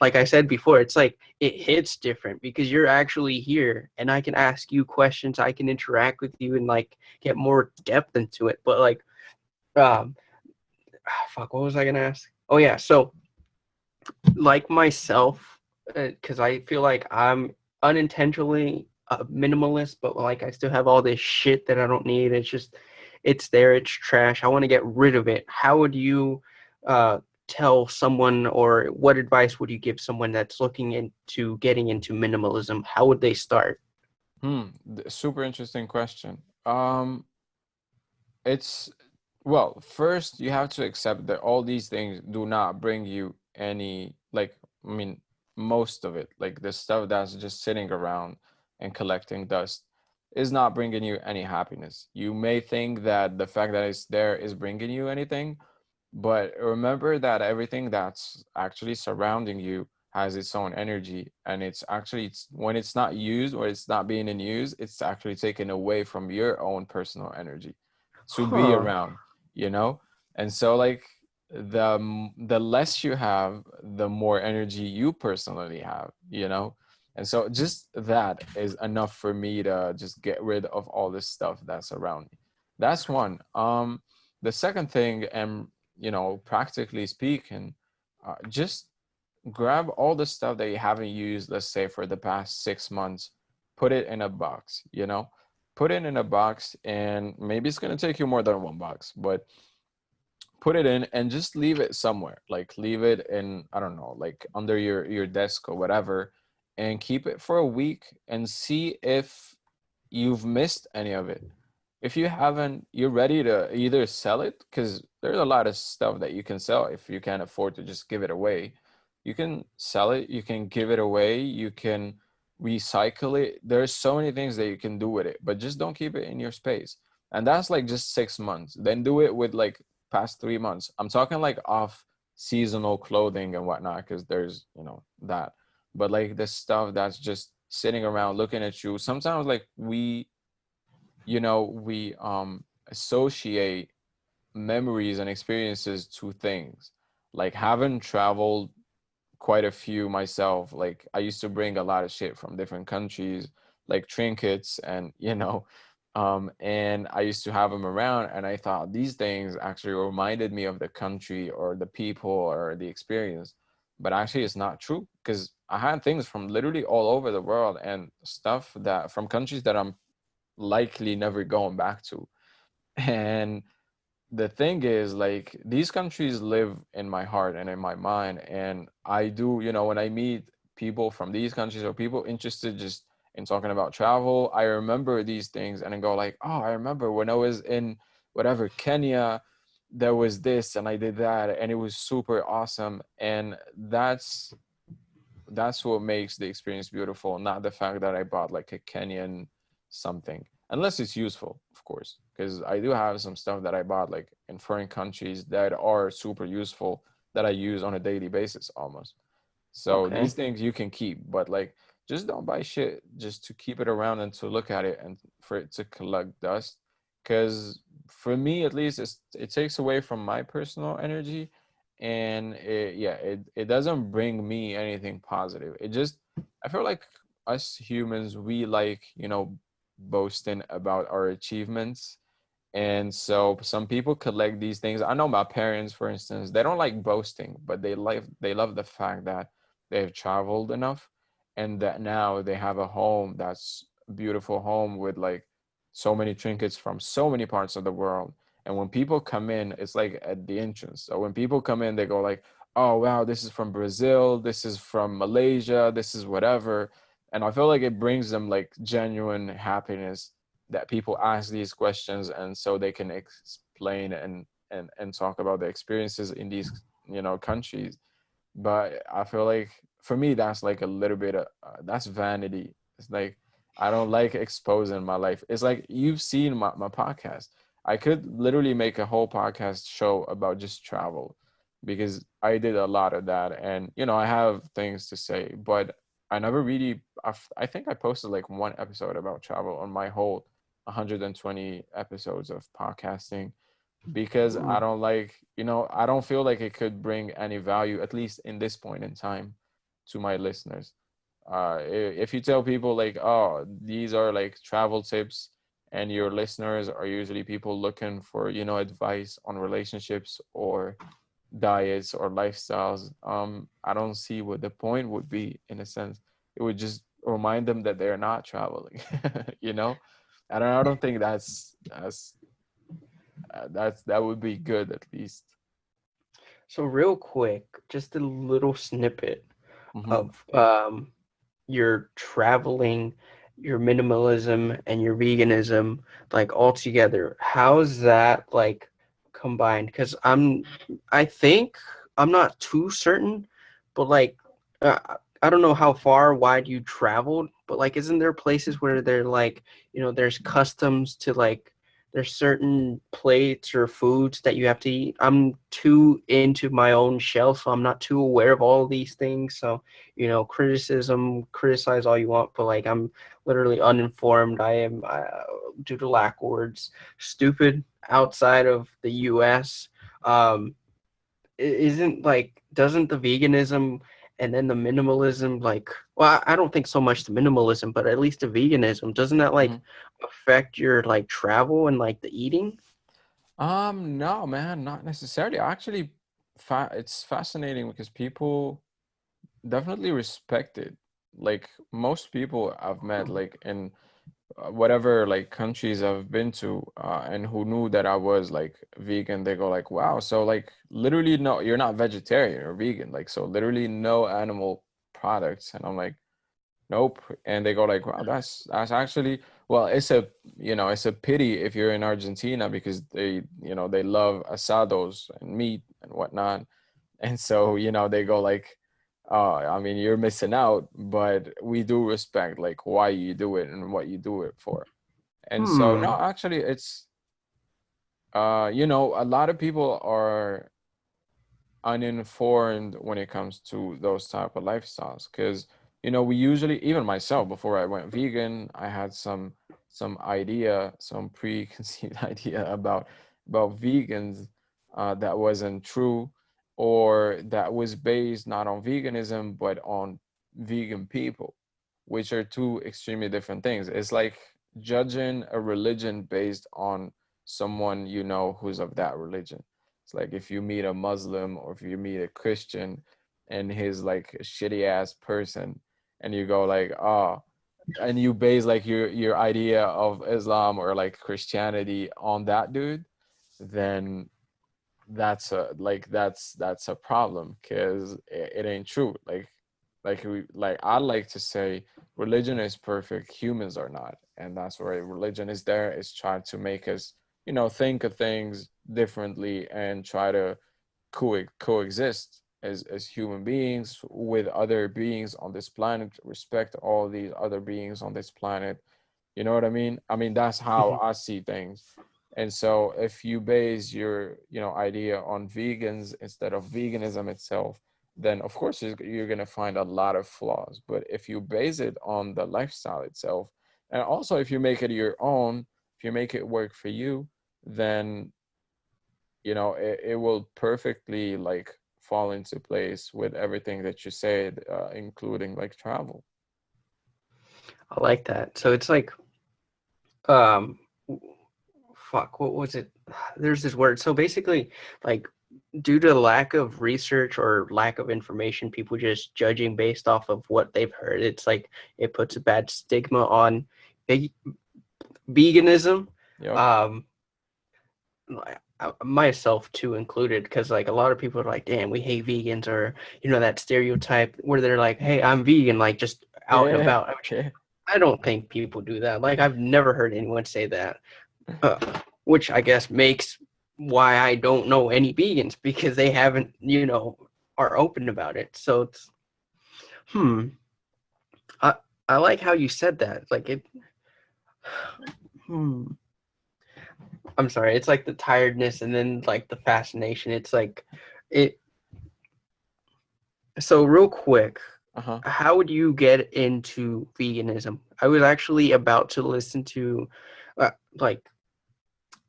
like I said before, it's like it hits different because you're actually here and I can ask you questions. I can interact with you and, like, get more depth into it. But like, um, fuck, what was I gonna ask? Oh yeah, so like myself, because I feel like I'm unintentionally a minimalist, but like I still have all this shit that I don't need. It's just, it's there, it's trash. I want to get rid of it. How would you uh, tell someone, or what advice would you give someone that's looking into getting into minimalism? How would they start? Super interesting question. It's well, first you have to accept that all these things do not bring you any, like, I mean, most of it, like the stuff that's just sitting around and collecting dust, is not bringing you any happiness. You may think that the fact that it's there is bringing you anything, but remember that everything that's actually surrounding you has its own energy, and when it's not used or it's not being in use, it's actually taken away from your own personal energy to be Huh. around, you know? And so, like, the less you have, the more energy you personally have, you know? And so just that is enough for me to just get rid of all this stuff that's around me. That's one. The second thing, and practically speaking, just grab all the stuff that you haven't used, let's say for the past 6 months, put it in a box, put it in a box, and maybe it's going to take you more than one box, but put it in and just leave it somewhere, like leave it in, I don't know, like under your desk or whatever, and keep it for a week and see if you've missed any of it. If you haven't, you're ready to either sell it, because there's a lot of stuff that you can sell if you can't afford to just give it away. You can sell it, you can give it away, you can recycle it. There's so many things that you can do with it, but just don't keep it in your space. And that's like just 6 months. Then do it with like past 3 months. I'm talking like off seasonal clothing and whatnot, because there's, that. But like the stuff that's just sitting around looking at you. Sometimes like we associate memories and experiences to things. Like, having traveled quite a few myself, like I used to bring a lot of shit from different countries, like trinkets, and and I used to have them around, and I thought these things actually reminded me of the country or the people or the experience. But actually it's not true, because I had things from literally all over the world and stuff that from countries that I'm likely never going back to. And the thing is, like, these countries live in my heart and in my mind. And I do, when I meet people from these countries or people interested just in talking about travel, I remember these things and I go like, oh, I remember when I was in whatever Kenya, there was this and I did that and it was super awesome. And that's what makes the experience beautiful, not the fact that I bought like a Kenyan something, unless it's useful, of course, because I do have some stuff that I bought like in foreign countries that are super useful, that I use on a daily basis almost. So Okay. these things you can keep, but like, just don't buy shit just to keep it around and to look at it and for it to collect dust. Because for me, at least, it takes away from my personal energy, and it doesn't bring me anything positive. It just, I feel like us humans, we like, boasting about our achievements, and so some people collect these things. I know my parents, for instance, they don't like boasting, but they love the fact that they've traveled enough and that now they have a home that's a beautiful home with like so many trinkets from so many parts of the world. And when people come in, it's like at the entrance. So when people come in, they go like, "Oh wow, this is from Brazil, this is from Malaysia, this is whatever." And I feel like it brings them like genuine happiness that people ask these questions, and so they can explain and talk about the experiences in these countries. But I feel like for me that's like a little bit of that's vanity. It's like I don't like exposing my life. It's like you've seen my podcast. I could literally make a whole podcast show about just travel because I did a lot of that, and I have things to say, but I never really. I think I posted like one episode about travel on my whole 120 episodes of podcasting because Hmm. I don't like, I don't feel like it could bring any value, at least in this point in time, to my listeners. If you tell people like, oh, these are like travel tips, and your listeners are usually people looking for, advice on relationships or diets or lifestyles, I don't see what the point would be in a sense. It would just remind them that they're not traveling, you know? I don't think that would be good at least. So real quick, just a little snippet Mm-hmm. of your traveling, your minimalism, and your veganism, like all together. How's that like combined? Because I think I'm not too certain, but like I don't know how far wide you traveled, but like, isn't there places where they're like, there's customs to like there's certain plates or foods that you have to eat. I'm too into my own shell, so I'm not too aware of all these things. So criticize all you want, but like I'm literally uninformed. I am, due to lack words, stupid outside of the U.S. Isn't like, doesn't the veganism and then the minimalism, like, well, I don't think so much the minimalism, but at least the veganism, doesn't that Mm-hmm. like affect your like travel and like the eating? No, man, not necessarily. Actually, it's fascinating because people definitely respect it. Like most people I've met, like in whatever like countries I've been to, and who knew that I was like vegan, they go like, "Wow, so like literally no, you're not vegetarian or vegan, like so literally no animal products." And I'm like, "Nope." And they go like, "Wow, that's actually well, it's a pity if you're in Argentina because they love asados and meat and whatnot." And so, they go like, oh, I mean, you're missing out, but we do respect like why you do it and what you do it for. And so, Hmm. no, actually, it's, a lot of people are uninformed when it comes to those type of lifestyles because we usually, even myself, before I went vegan, I had some idea, some preconceived idea about vegans, that wasn't true, or that was based not on veganism but on vegan people, which are two extremely different things. It's like judging a religion based on someone who's of that religion. It's like if you meet a Muslim or if you meet a Christian and he's like a shitty ass person, and you go like, oh, and you base like your idea of Islam or like Christianity on that dude, then that's a problem because it ain't true. Like I like to say, religion is perfect, humans are not, and that's why religion is there, is trying to make us think of things differently and try to coexist as human beings with other beings on this planet, respect all these other beings on this planet. You know what I mean? I mean, that's how I see things. And so if you base your idea on vegans instead of veganism itself, then of course you're going to find a lot of flaws. But if you base it on the lifestyle itself, and also if you make it your own, if you make it work for you, then it will perfectly like fall into place with everything that you said, including like travel. I like that. So it's like, um, fuck, what was it? There's this word. So basically, like, due to lack of research or lack of information, people just judging based off of what they've heard. It's like it puts a bad stigma on ve- veganism. Yep. Um, myself too included, because like a lot of people are like, damn, we hate vegans, or that stereotype where they're like, hey, I'm vegan, like just out and Yeah. about. I don't think people do that. Like, I've never heard anyone say that, uh, which I guess makes why I don't know any vegans, because they haven't, are open about it. So it's, hmm, I I like how you said that. Like it, hmm. I'm sorry, it's like the tiredness and then like the fascination. It's like it. So real quick, Uh-huh. how would you get into veganism? I was actually about to listen to, like,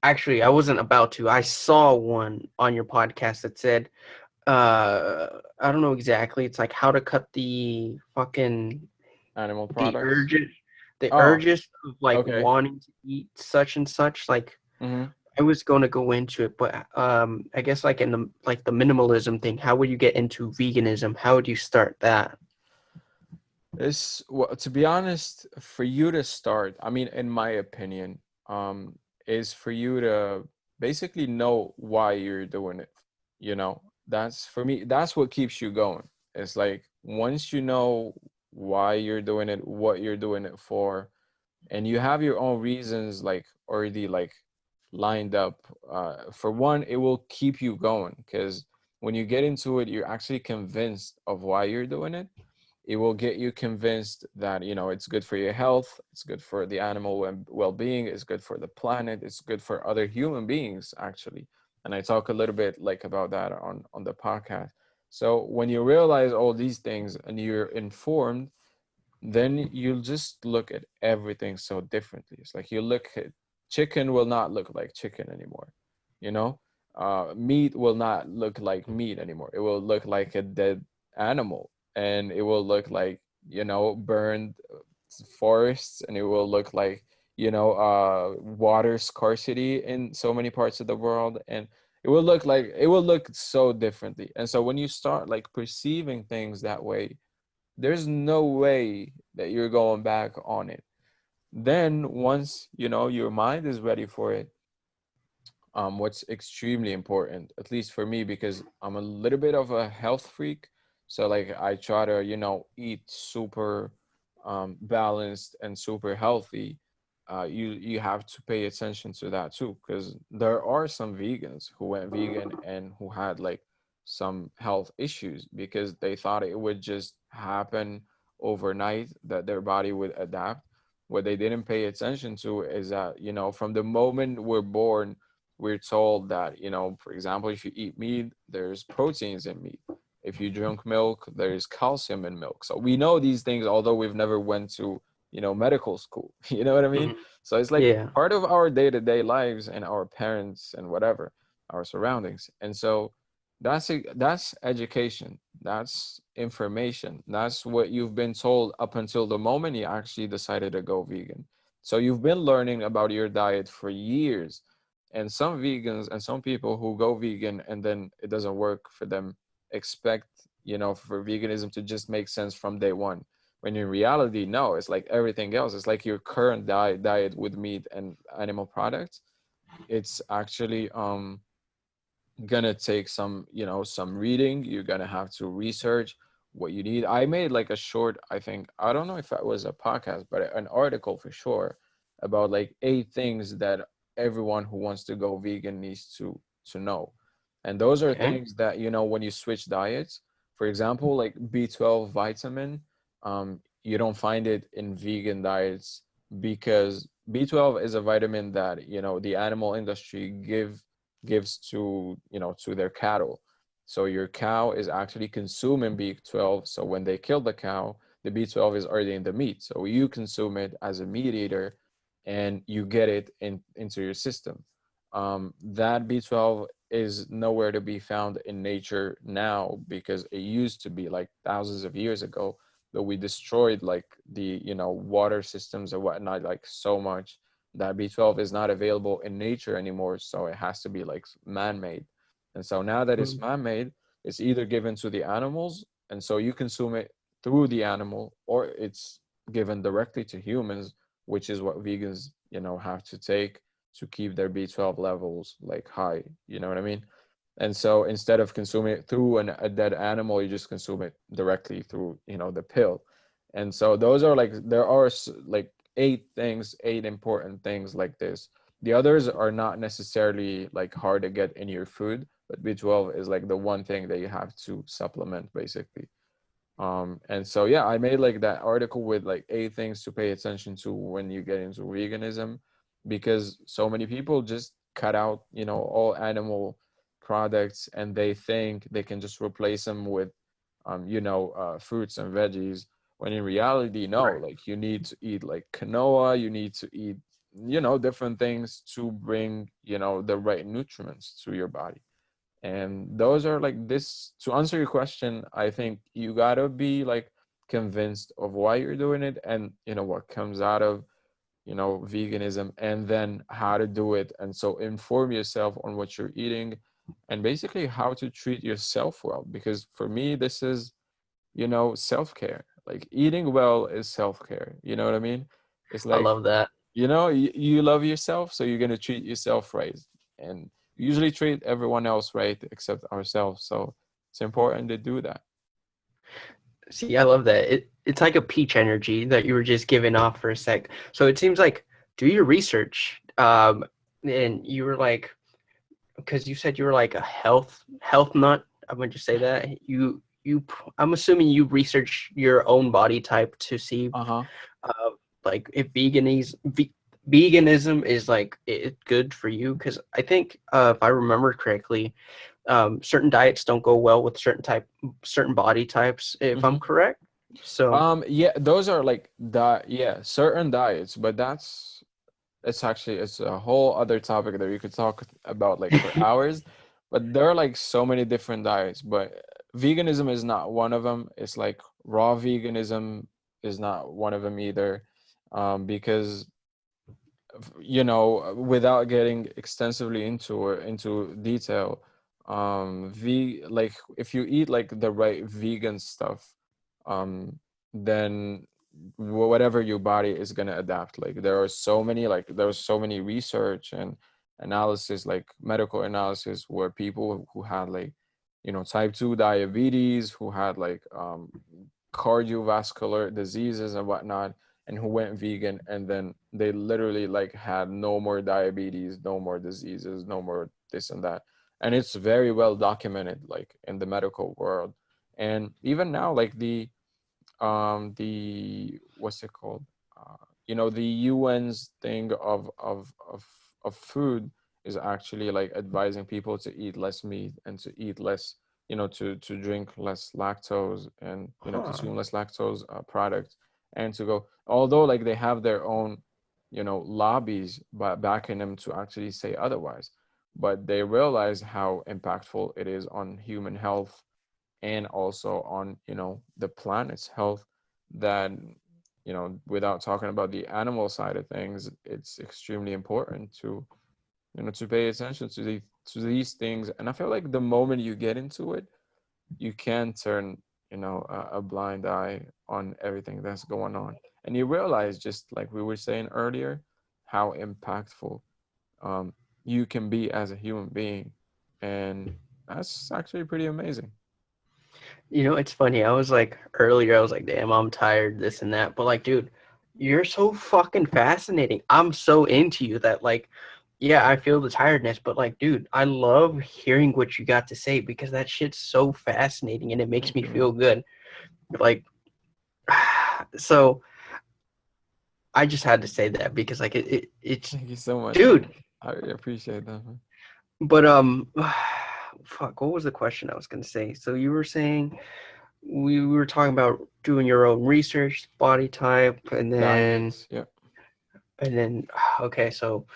actually, I wasn't about to. I saw one on your podcast that said, I don't know exactly. It's like how to cut the fucking Animal the products. urges, the Oh, urges of like okay. wanting to eat such and such. Like Mm-hmm. I was going to go into it, but I guess like in the minimalism thing, how would you get into veganism? How would you start that? It's well, to be honest, for you to start, I mean, in my opinion, is for you to basically know why you're doing it. You know, that's for me, that's what keeps you going. It's like once you know why you're doing it, what you're doing it for, and you have your own reasons like already like lined up. For one, it will keep you going because when you get into it, you're actually convinced of why you're doing it. It will get you convinced that it's good for your health, it's good for the animal well-being, it's good for the planet, it's good for other human beings actually. And I talk a little bit like about that on the podcast. So when you realize all these things and you're informed, then you'll just look at everything so differently. It's like you look at chicken will not look like chicken anymore. You know, meat will not look like meat anymore. It will look like a dead animal, and it will look like burned forests, and it will look like water scarcity in so many parts of the world, and it will look so differently. And so when you start like perceiving things that way, there's no way that you're going back on it. Then once your mind is ready for it, what's extremely important, at least for me, because I'm a little bit of a health freak. So like I try to, eat super balanced and super healthy. You have to pay attention to that too, because there are some vegans who went vegan and who had like some health issues because they thought it would just happen overnight, that their body would adapt. What they didn't pay attention to is that, from the moment we're born, we're told that, for example, if you eat meat, there's proteins in meat. If you drink milk, there's calcium in milk. So we know these things, although we've never went to, medical school. You know what I mean? Mhm. So it's like Yeah. part of our day-to-day lives and our parents and whatever, our surroundings. And so that's education. That's information. That's what you've been told up until the moment you actually decided to go vegan. So you've been learning about your diet for years, and some vegans and some people who go vegan and then it doesn't work for them expect, for veganism to just make sense from day one. When in reality, no, it's like everything else. It's like your current diet with meat and animal products. It's actually gonna take some some reading. You're gonna have to research what you need. I made like a short, I think, I don't know if it was a podcast, but an article for sure, about like 8 things that everyone who wants to go vegan needs to know. And those are Okay. things that when you switch diets, for example, like B12 vitamin, you don't find it in vegan diets because B12 is a vitamin that the animal industry gives to to their cattle. So your cow is actually consuming B12. So when they kill the cow, the B12 is already in the meat. So you consume it as a meat eater, and you get it into your system. That B12 is nowhere to be found in nature now because it used to be like thousands of years ago, but we destroyed like the water systems and whatnot like so much that B12 is not available in nature anymore, so it has to be like man-made. And so now that it's Mm. man-made, it's either given to the animals, and so you consume it through the animal, or it's given directly to humans, which is what vegans, have to take to keep their B12 levels like high. You know what I mean? And so instead of consuming it through a dead animal, you just consume it directly through, the pill. And so those are like, there are like 8 things, 8 important things like this. The others are not necessarily like hard to get in your food, but B12 is like the one thing that you have to supplement basically. And so yeah, I made like that article with like 8 things to pay attention to when you get into veganism, because so many people just cut out, all animal products, and they think they can just replace them with, fruits and veggies. When in reality, no, Right. like you need to eat like quinoa, you need to eat, different things to bring, the right nutrients to your body. And those are like this, to answer your question, I think you gotta be like convinced of why you're doing it, and what comes out of veganism, and then how to do it. And so inform yourself on what you're eating, and basically how to treat yourself well, because for me this is, self-care. Like eating well is self-care, you know what I mean? It's I like, love that. you love yourself, so you're going to treat yourself right, and usually treat everyone else right except ourselves. So it's important to do that. See, I love that. It's like a peach energy that you were just giving off for a sec. So it seems like do your research. And you were like, because you said you were like a health nut. I'm gonna just say that I'm assuming you research your own body type to see Uh-huh. uh, like if veganism is like it's good for you. Because I think if I remember correctly, certain diets don't go well with certain body types. If I'm Hmm. correct, so Yeah, those are like yeah, certain diets, but it's a whole other topic that we could talk about like for hours. But there are like so many different diets, but veganism is not one of them. It's like raw veganism is not one of them either, because without getting extensively into detail, like if you eat like the right vegan stuff, um then whatever your body is going to adapt. Like there's so many research and analysis, like medical analysis, where people who had like type 2 diabetes, who had like cardiovascular diseases and whatnot, and who went vegan, and then they literally like had no more diabetes, no more diseases, no more this and that. And it's very well documented like in the medical world. And even now, like the what's it called, the UN's thing of food is actually like advising people to eat less meat, and to eat less, to drink less lactose, and huh. consume less lactose products, and to go, although like they have their own lobbies backing them to actually say otherwise, but they realize how impactful it is on human health, and also on the planet's health, that without talking about the animal side of things, it's extremely important to to pay attention to these things. And I feel like the moment you get into it, you can turn a blind eye on everything that's going on, and you realize, just like we were saying earlier, how impactful um, you can be as a human being. And that's actually pretty amazing. It's funny. I was like earlier, I was like, damn, I'm tired, this and that. But like, dude, you're so fucking fascinating. I'm so into you that like, yeah, I feel the tiredness, but like, dude, I love hearing what you got to say because that shit's so fascinating and it makes Thank me you, man. feel good. Like, so I just had to say that because like it's, Thank you so much, dude. man. I really appreciate that, man. But fuck, what was the question I was gonna say? So you were saying we were talking about doing your own research, body type, and then Diets, yeah. and then okay, so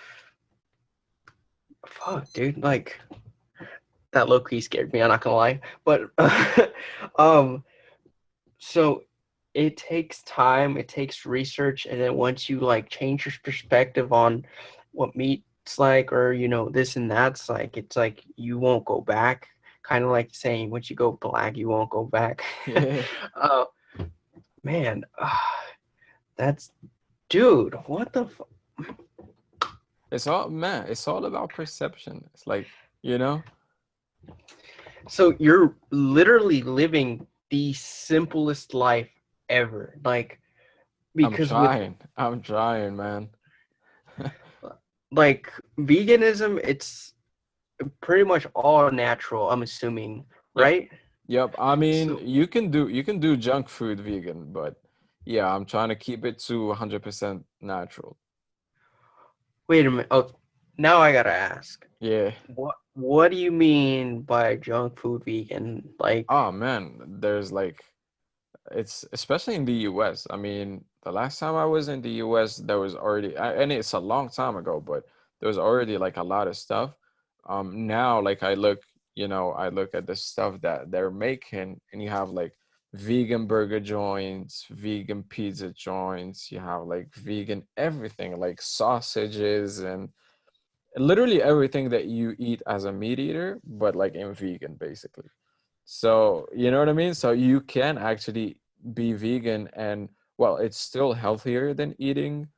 fuck, dude, like that low key scared me. I'm not gonna lie, but um, so it takes time, it takes research, and then once you like change your perspective on what meat's like, or this and that's like, it's like you won't go back. Kind of like saying once you go black, you won't go back. Yeah. uh, man, that's dude. What the? It's all about perception. It's like, you know, So you're literally living the simplest life ever. Like because with I'm trying, man. like veganism, it's pretty much all natural, I'm assuming, Yep. right? Yep. I mean, So you can do junk food vegan, but yeah, I'm trying to keep it to 100% natural. wait a minute. Oh, now I gotta ask, Yeah. what do you mean by junk food vegan? Like, Oh man, there's like it's especially in the US. I mean, the last time I was in the US, there was already, and it's a long time ago, but there was already like a lot of stuff. Now, like I look at the stuff that they're making, and you have like vegan burger joints, vegan pizza joints, you have like vegan everything, like sausages and literally everything that you eat as a meat eater, but like in vegan, basically. So, you know what I mean? So you can actually be vegan and well, it's still healthier than eating,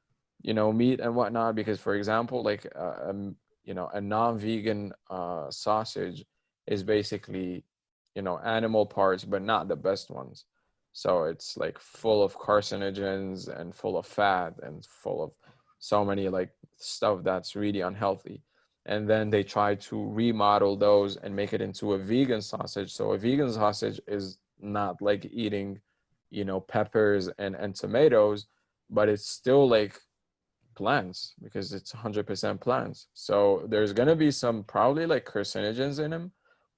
meat and whatnot. Because, for example, like a non-vegan sausage is basically, animal parts, but not the best ones. So it's like full of carcinogens and full of fat and full of so many like stuff that's really unhealthy, and then they try to remodel those and make it into a vegan sausage. So a vegan sausage is not like eating, peppers and tomatoes, but it's still like plants because it's 100% plants. So there's gonna be some probably like carcinogens in them,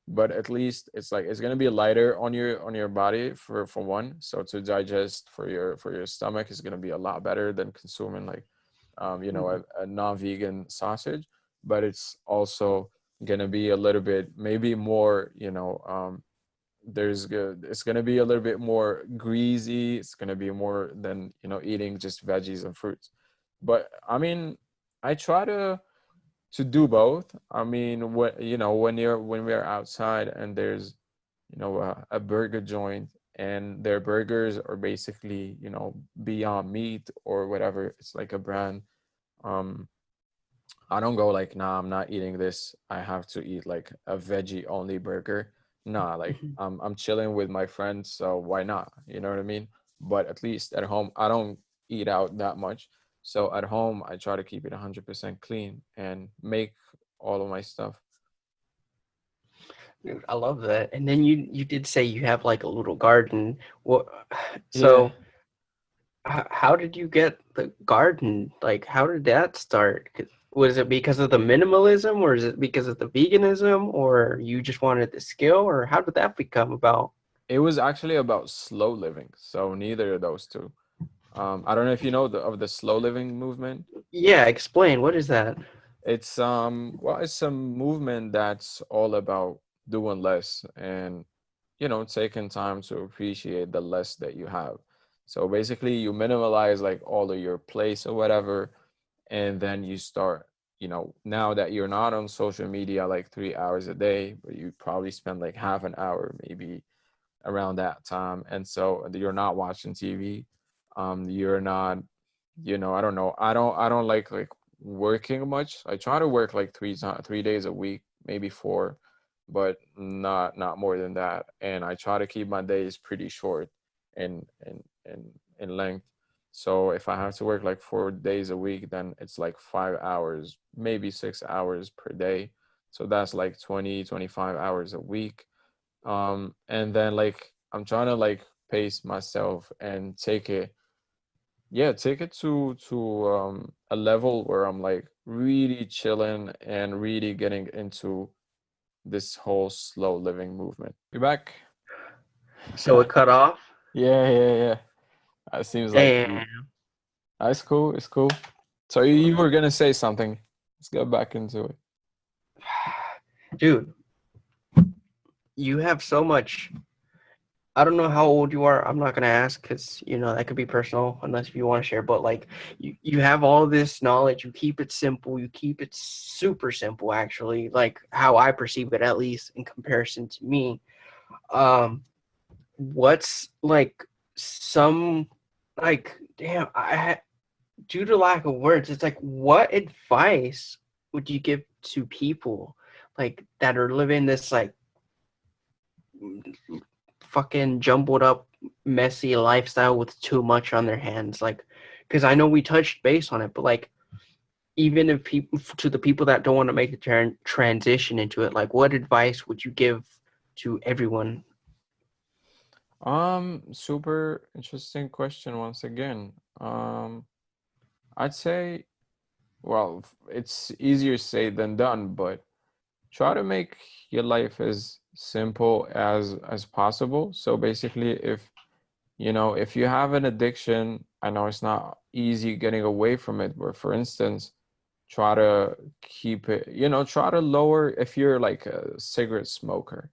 but at least it's gonna be lighter on your body for one. So to digest for your stomach is gonna be a lot better than consuming like a non-vegan sausage, but it's also gonna be a little bit maybe more it's gonna be a little bit more greasy. It's gonna be more than eating just veggies and fruits. But I mean, I try to do both. I mean, when we're outside and there's a burger joint and their burgers are basically Beyond Meat or whatever. It's like a brand. Um, I don't go like, nah, I'm not eating this. I have to eat like a veggie only burger. Nah, like mhm. I'm chilling with my friends, so why not? You know what I mean? But at least at home, I don't eat out that much. So at home, I try to keep it 100% clean and make all of my stuff. Dude, I love that. And then you did say you have like a little garden. What? Yeah. So how did you get the garden? Like, how did that start? Was it because of the minimalism, or is it because of the veganism, or you just wanted the skill, or how did that become about? It was actually about slow living. So neither of those two. I don't know if you know of the slow living movement. Yeah, explain. What is that? It's a movement that's all about doing less and taking time to appreciate the less that you have. So basically you minimalize like all of your place or whatever, and then you start, now that you're not on social media like 3 hours a day, but you probably spend like half an hour maybe around that time. And so you're not watching TV. You're not, I don't know. I don't like working much. I try to work like 3 days a week, maybe four, but not more than that. And I try to keep my days pretty short in length. So if I have to work like 4 days a week, then it's like 5 hours, maybe 6 hours per day. So that's like 25 hours a week. And then like I'm trying to like pace myself and take it to a level where I'm like really chilling and really getting into this whole slow living movement. You back? So it cut off. Yeah. It seems like Damn, it's cool. It's cool. So you were gonna say something. Let's get back into it. dude, you have so much. I don't know how old you are. I'm not gonna ask because that could be personal unless you want to share. But like you have all this knowledge. You keep it simple. You keep it super simple. Actually, like how I perceive it, at least in comparison to me. Um, what's like some like damn? Due to lack of words, it's like what advice would you give to people like that are living this like fucking jumbled up, messy lifestyle with too much on their hands. Like, because I know we touched base on it, but like, even if people to the people that don't want to make the transition into it, like, what advice would you give to everyone? Super interesting question once again. I'd say well, it's easier said than done, but try to make your life as simple as possible. So basically, if you know, if you have an addiction, I know it's not easy getting away from it, but for instance, try to keep it, you know, try to lower if you're like a cigarette smoker.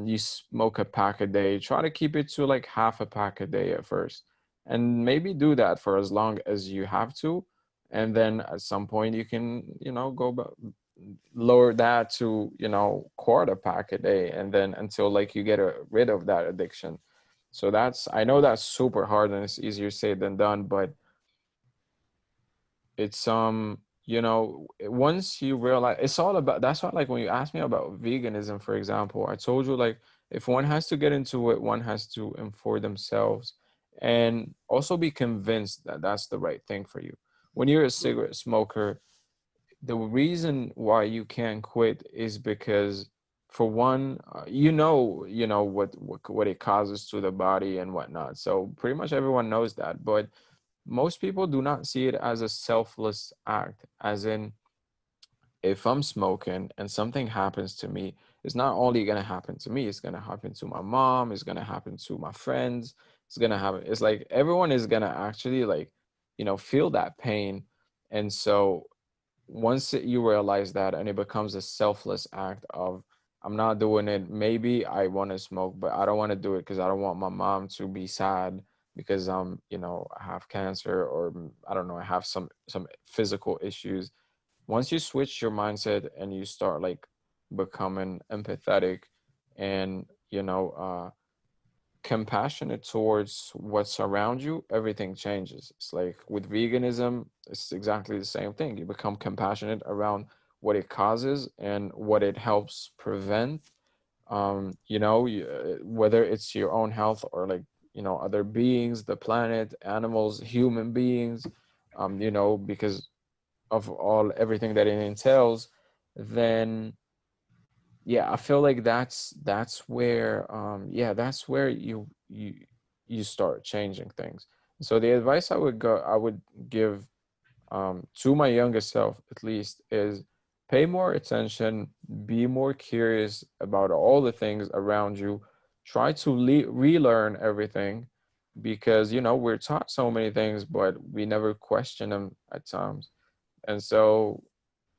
You smoke a pack a day, try to keep it to like half a pack a day at first. And maybe do that for as long as you have to. And then at some point you can, you know, lower that to, you know, quarter pack a day, and then until like you get rid of that addiction. So that's, I know that's super hard and it's easier said than done, but it's you know, once you realize, it's all about, that's why like when you ask me about veganism, for example, I told you like if one has to get into it, one has to inform themselves and also be convinced that that's the right thing for you. When you're a cigarette smoker, the reason why you can't quit is because for one, you know what it causes to the body and whatnot, so pretty much everyone knows that, but most people do not see it as a selfless act, as in, if I'm smoking and something happens to me, it's not only going to happen to me, it's going to happen to my mom, it's going to happen to my friends, it's going to happen, it's like everyone is going to actually like, you know, feel that pain. And so once you realize that and it becomes a selfless act of, I'm not doing it, maybe I want to smoke but I don't want to do it because I don't want my mom to be sad because you know, I have cancer, or I don't know, I have some physical issues. Once you switch your mindset and you start like becoming empathetic and, you know, compassionate towards what's around you, everything changes. It's like with veganism, it's exactly the same thing. You become compassionate around what it causes and what it helps prevent. You know, whether it's your own health or like, you know, other beings, the planet, animals, human beings, you know, because of all everything that it entails, then yeah, I feel like that's where yeah, that's where you start changing things. So the advice I would give to my younger self at least is pay more attention, be more curious about all the things around you, try to relearn everything, because you know, we're taught so many things but we never question them at times. And so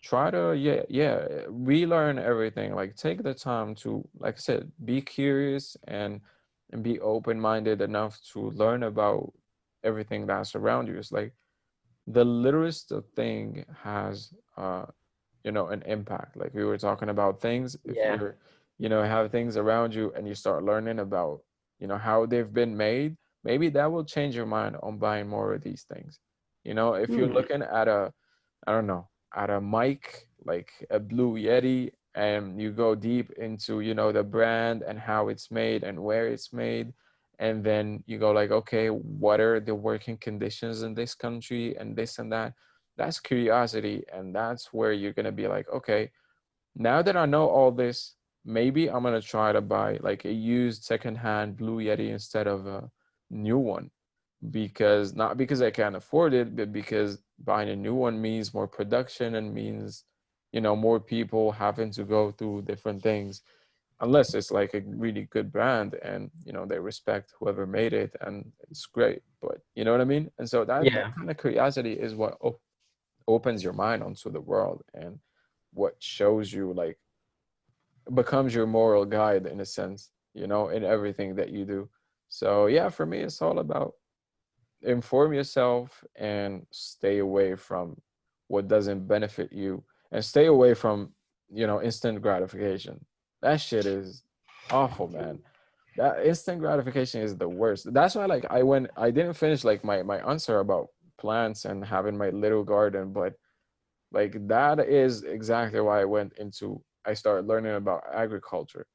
try to, relearn everything, like take the time to, like I said, be curious and be open-minded enough to learn about everything that's around you. It's like the littlest of thing has you know, an impact. Like we were talking about things, if Yeah. you're, you know, have things around you and you start learning about, you know, how they've been made, maybe that will change your mind on buying more of these things. You know, if you're Hmm. looking at a, I don't know, at a mic like a Blue Yeti, and you go deep into, you know, the brand and how it's made and where it's made, and then you go like, okay, what are the working conditions in this country and this and that. That's curiosity, and that's where you're going to be like, okay, now that I know all this, maybe I'm going to try to buy like a used secondhand Blue Yeti instead of a new one, because not because I can't afford it, but because buying a new one means more production and means, you know, more people having to go through different things, unless it's like a really good brand and, you know, they respect whoever made it and it's great. But you know what I mean? And so that Yeah. kind of curiosity is what opens your mind onto the world, and what shows you like becomes your moral guide in a sense, you know, in everything that you do. So yeah, for me it's all about inform yourself and stay away from what doesn't benefit you, and stay away from, you know, instant gratification. That shit is awful, man. That instant gratification is the worst. That's why like I didn't finish like my answer about plants and having my little garden, but like that is exactly why I started learning about agriculture.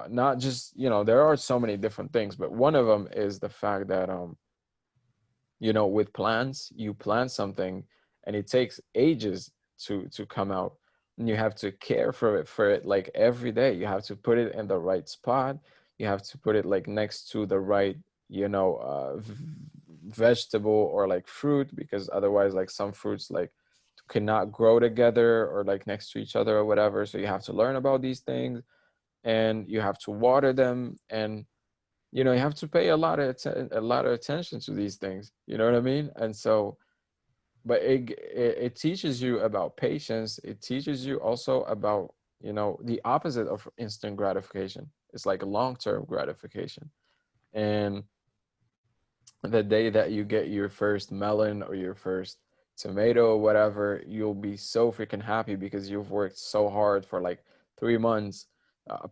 Not just, you know, there are so many different things, but one of them is the fact that you know, with plants, you plant something and it takes ages to come out, and you have to care for it like every day. You have to put it in the right spot, you have to put it like next to the right, you know, vegetable or like fruit, because otherwise like some fruits like cannot grow together or like next to each other or whatever. So you have to learn about these things, and you have to water them, and you have to pay a lot of attention to these things. You know what I mean? And so, but it teaches you about patience. It teaches you also about the opposite of instant gratification. It's like long-term gratification. And the day that you get your first melon or your first tomato or whatever, you'll be so freaking happy because you've worked so hard for like 3 months,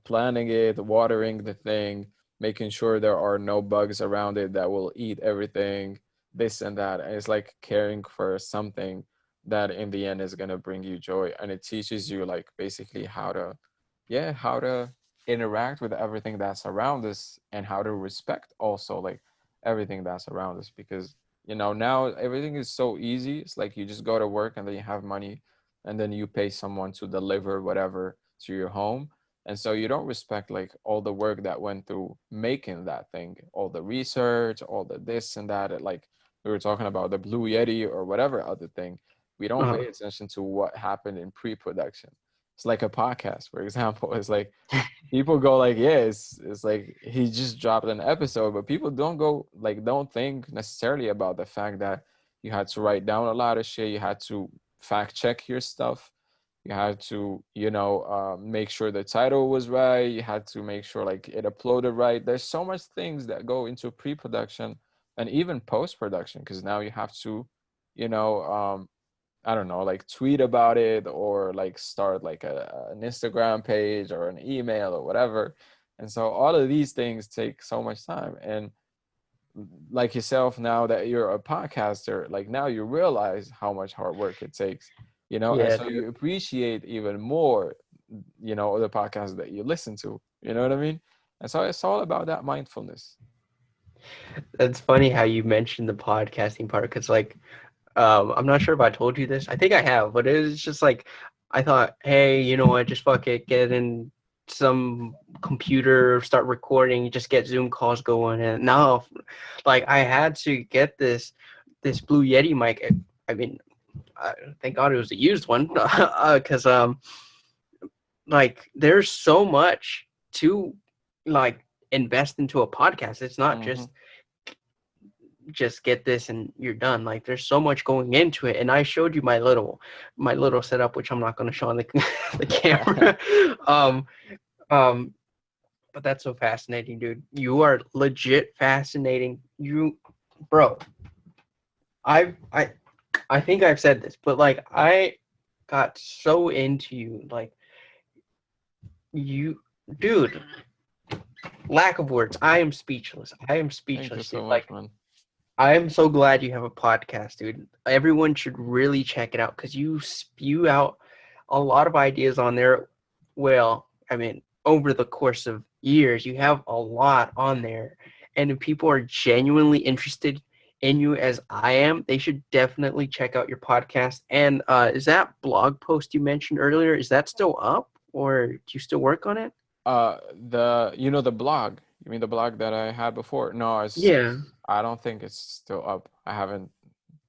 planning it, watering the thing, making sure there are no bugs around it that will eat everything, this and that. And it's like caring for something that in the end is going to bring you joy. And it teaches you like basically how to interact with everything that's around us, and how to respect also like everything that's around us. Because now everything is so easy. It's like you just go to work and then you have money, and then you pay someone to deliver whatever to your home. And so you don't respect like all the work that went through making that thing, all the research, all the this and that. Like we were talking about the Blue Yeti or whatever other thing, we don't Uh-huh. pay attention to what happened in pre-production. It's like a podcast, for example. It's like people go like, yeah, it's like he just dropped an episode, but people don't think necessarily about the fact that you had to write down a lot of shit. You had to fact check your stuff. You had to make sure the title was right. You had to make sure like it uploaded right. There's so much things that go into pre-production and even post-production, because now you have to you know I don't know, like tweet about it, or like start like an Instagram page or an email or whatever. And so all of these things take so much time. And like yourself, now that you're a podcaster, like now you realize how much hard work it takes, and Yeah, so dude. you appreciate even more, the podcasts that you listen to. You know what I mean? And so it's all about that mindfulness. That's funny how you mentioned the podcasting part because, like, I'm not sure if I told you this. I think I have, but it was just like I thought, hey, you know what? Just fuck it, get in some computer, start recording, just get Zoom calls going. And now, like, I had to get this Blue Yeti mic. I mean, thank God it was a used one, because like, there's so much to like invest into a podcast. It's not Hmm. just get this and you're done. Like, there's so much going into it. And I showed you my little setup, which I'm not going to show on the the camera. um um but that's so fascinating, dude. You are legit fascinating. Bro, I I think I've said this, but like, I got so into you. Like, you, dude, lack of words. I am speechless. I am Thank you speechless, dude. so much, Like, man. I'm so glad you have a podcast, dude. Everyone should really check it out because you spew out a lot of ideas on there. Well, I mean, over the course of years, you have a lot on there. And if people are genuinely interested in you as I am, they should definitely check out your podcast. And is that blog post you mentioned earlier, is that still up, or do you still work on it? The blog. You mean the blog that I had before? No, Yeah. I don't think it's still up. I haven't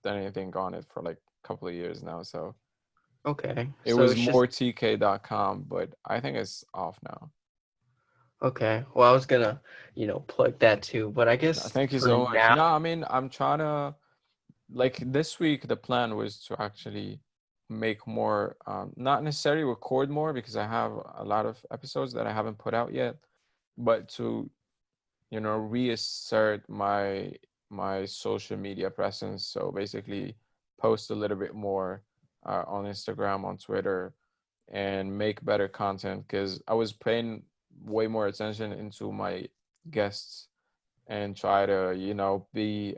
done anything on it for like a couple of years now. So Okay. it So was it's just moretk.com, but I think it's off now. okay. Well, I was gonna, plug that too, but I No, guess thank you for so much. now, No, I mean, I'm trying to, like this week, the plan was to actually make more, not necessarily record more because I have a lot of episodes that I haven't put out yet, but to reassert my social media presence. So basically post a little bit more on Instagram, on Twitter, and make better content, because I was paying way more attention into my guests, and try to be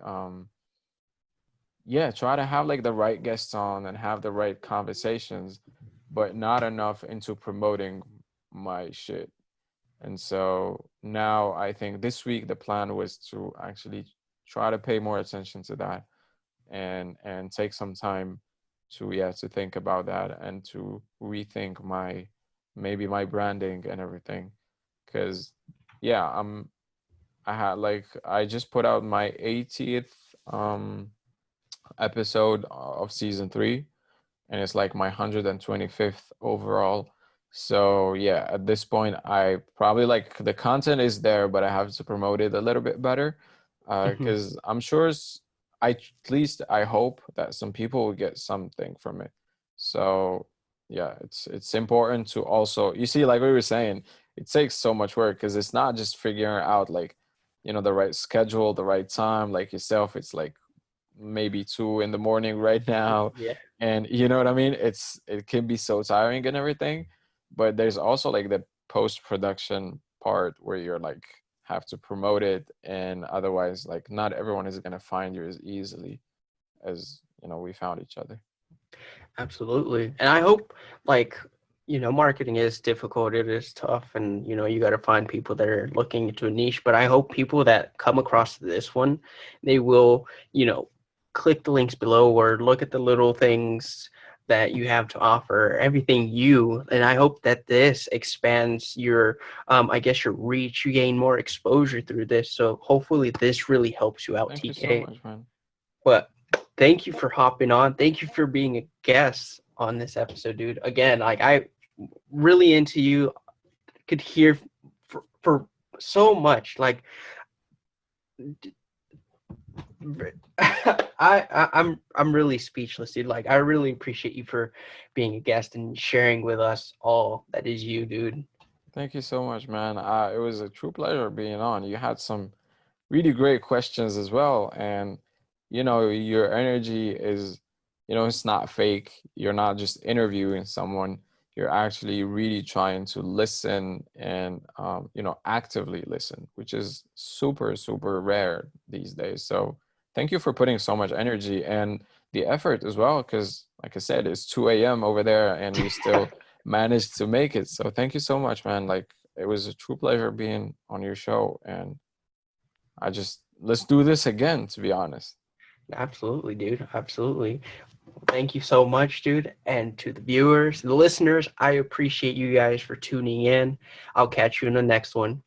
yeah, try to have like the right guests on and have the right conversations, but not enough into promoting my shit. And so now I think this week the plan was to actually try to pay more attention to that, and take some time to think about that and to rethink my branding and everything. Because yeah, I just put out my 80th episode of season 3, and it's like my 125th overall. So yeah, at this point, I probably like the content is there, but I have to promote it a little bit better, Mhm. because I'm sure at least I hope that some people will get something from it. So yeah, it's important to also, you see, like we were saying, it takes so much work because it's not just figuring out like, the right schedule, the right time, like yourself. It's like maybe 2 in the morning right now, Yeah, and you know what I mean. It can be so tiring and everything, but there's also like the post production part where you're like have to promote it, and otherwise like not everyone is going to find you as easily as we found each other. absolutely. And I hope, like, marketing is difficult, it is tough, and you got to find people that are looking into a niche. But I hope people that come across this one, they will, click the links below or look at the little things that you have to offer, everything and I hope that this expands your, I guess, your reach. You gain more exposure through this. So hopefully this really helps you out, Thank you so TK. much, man. But thank you for hopping on. Thank you for being a guest on this episode, dude. Again, like, I really into you. Could hear for so much. Like, I'm really speechless, dude. Like, I really appreciate you for being a guest and sharing with us all that is you, dude. Thank you so much, man. It was a true pleasure being on. You had some really great questions as well. And, your energy is, it's not fake. You're not just interviewing someone. You're actually really trying to listen and, actively listen, which is super, super rare these days. So thank you for putting so much energy and the effort as well. Because, like I said, it's 2 a.m. over there and you still managed to make it. So thank you so much, man. Like, it was a true pleasure being on your show. And let's do this again, to be honest. Absolutely, dude. Absolutely. Thank you so much, dude. And to the viewers, the listeners, I appreciate you guys for tuning in. I'll catch you in the next one.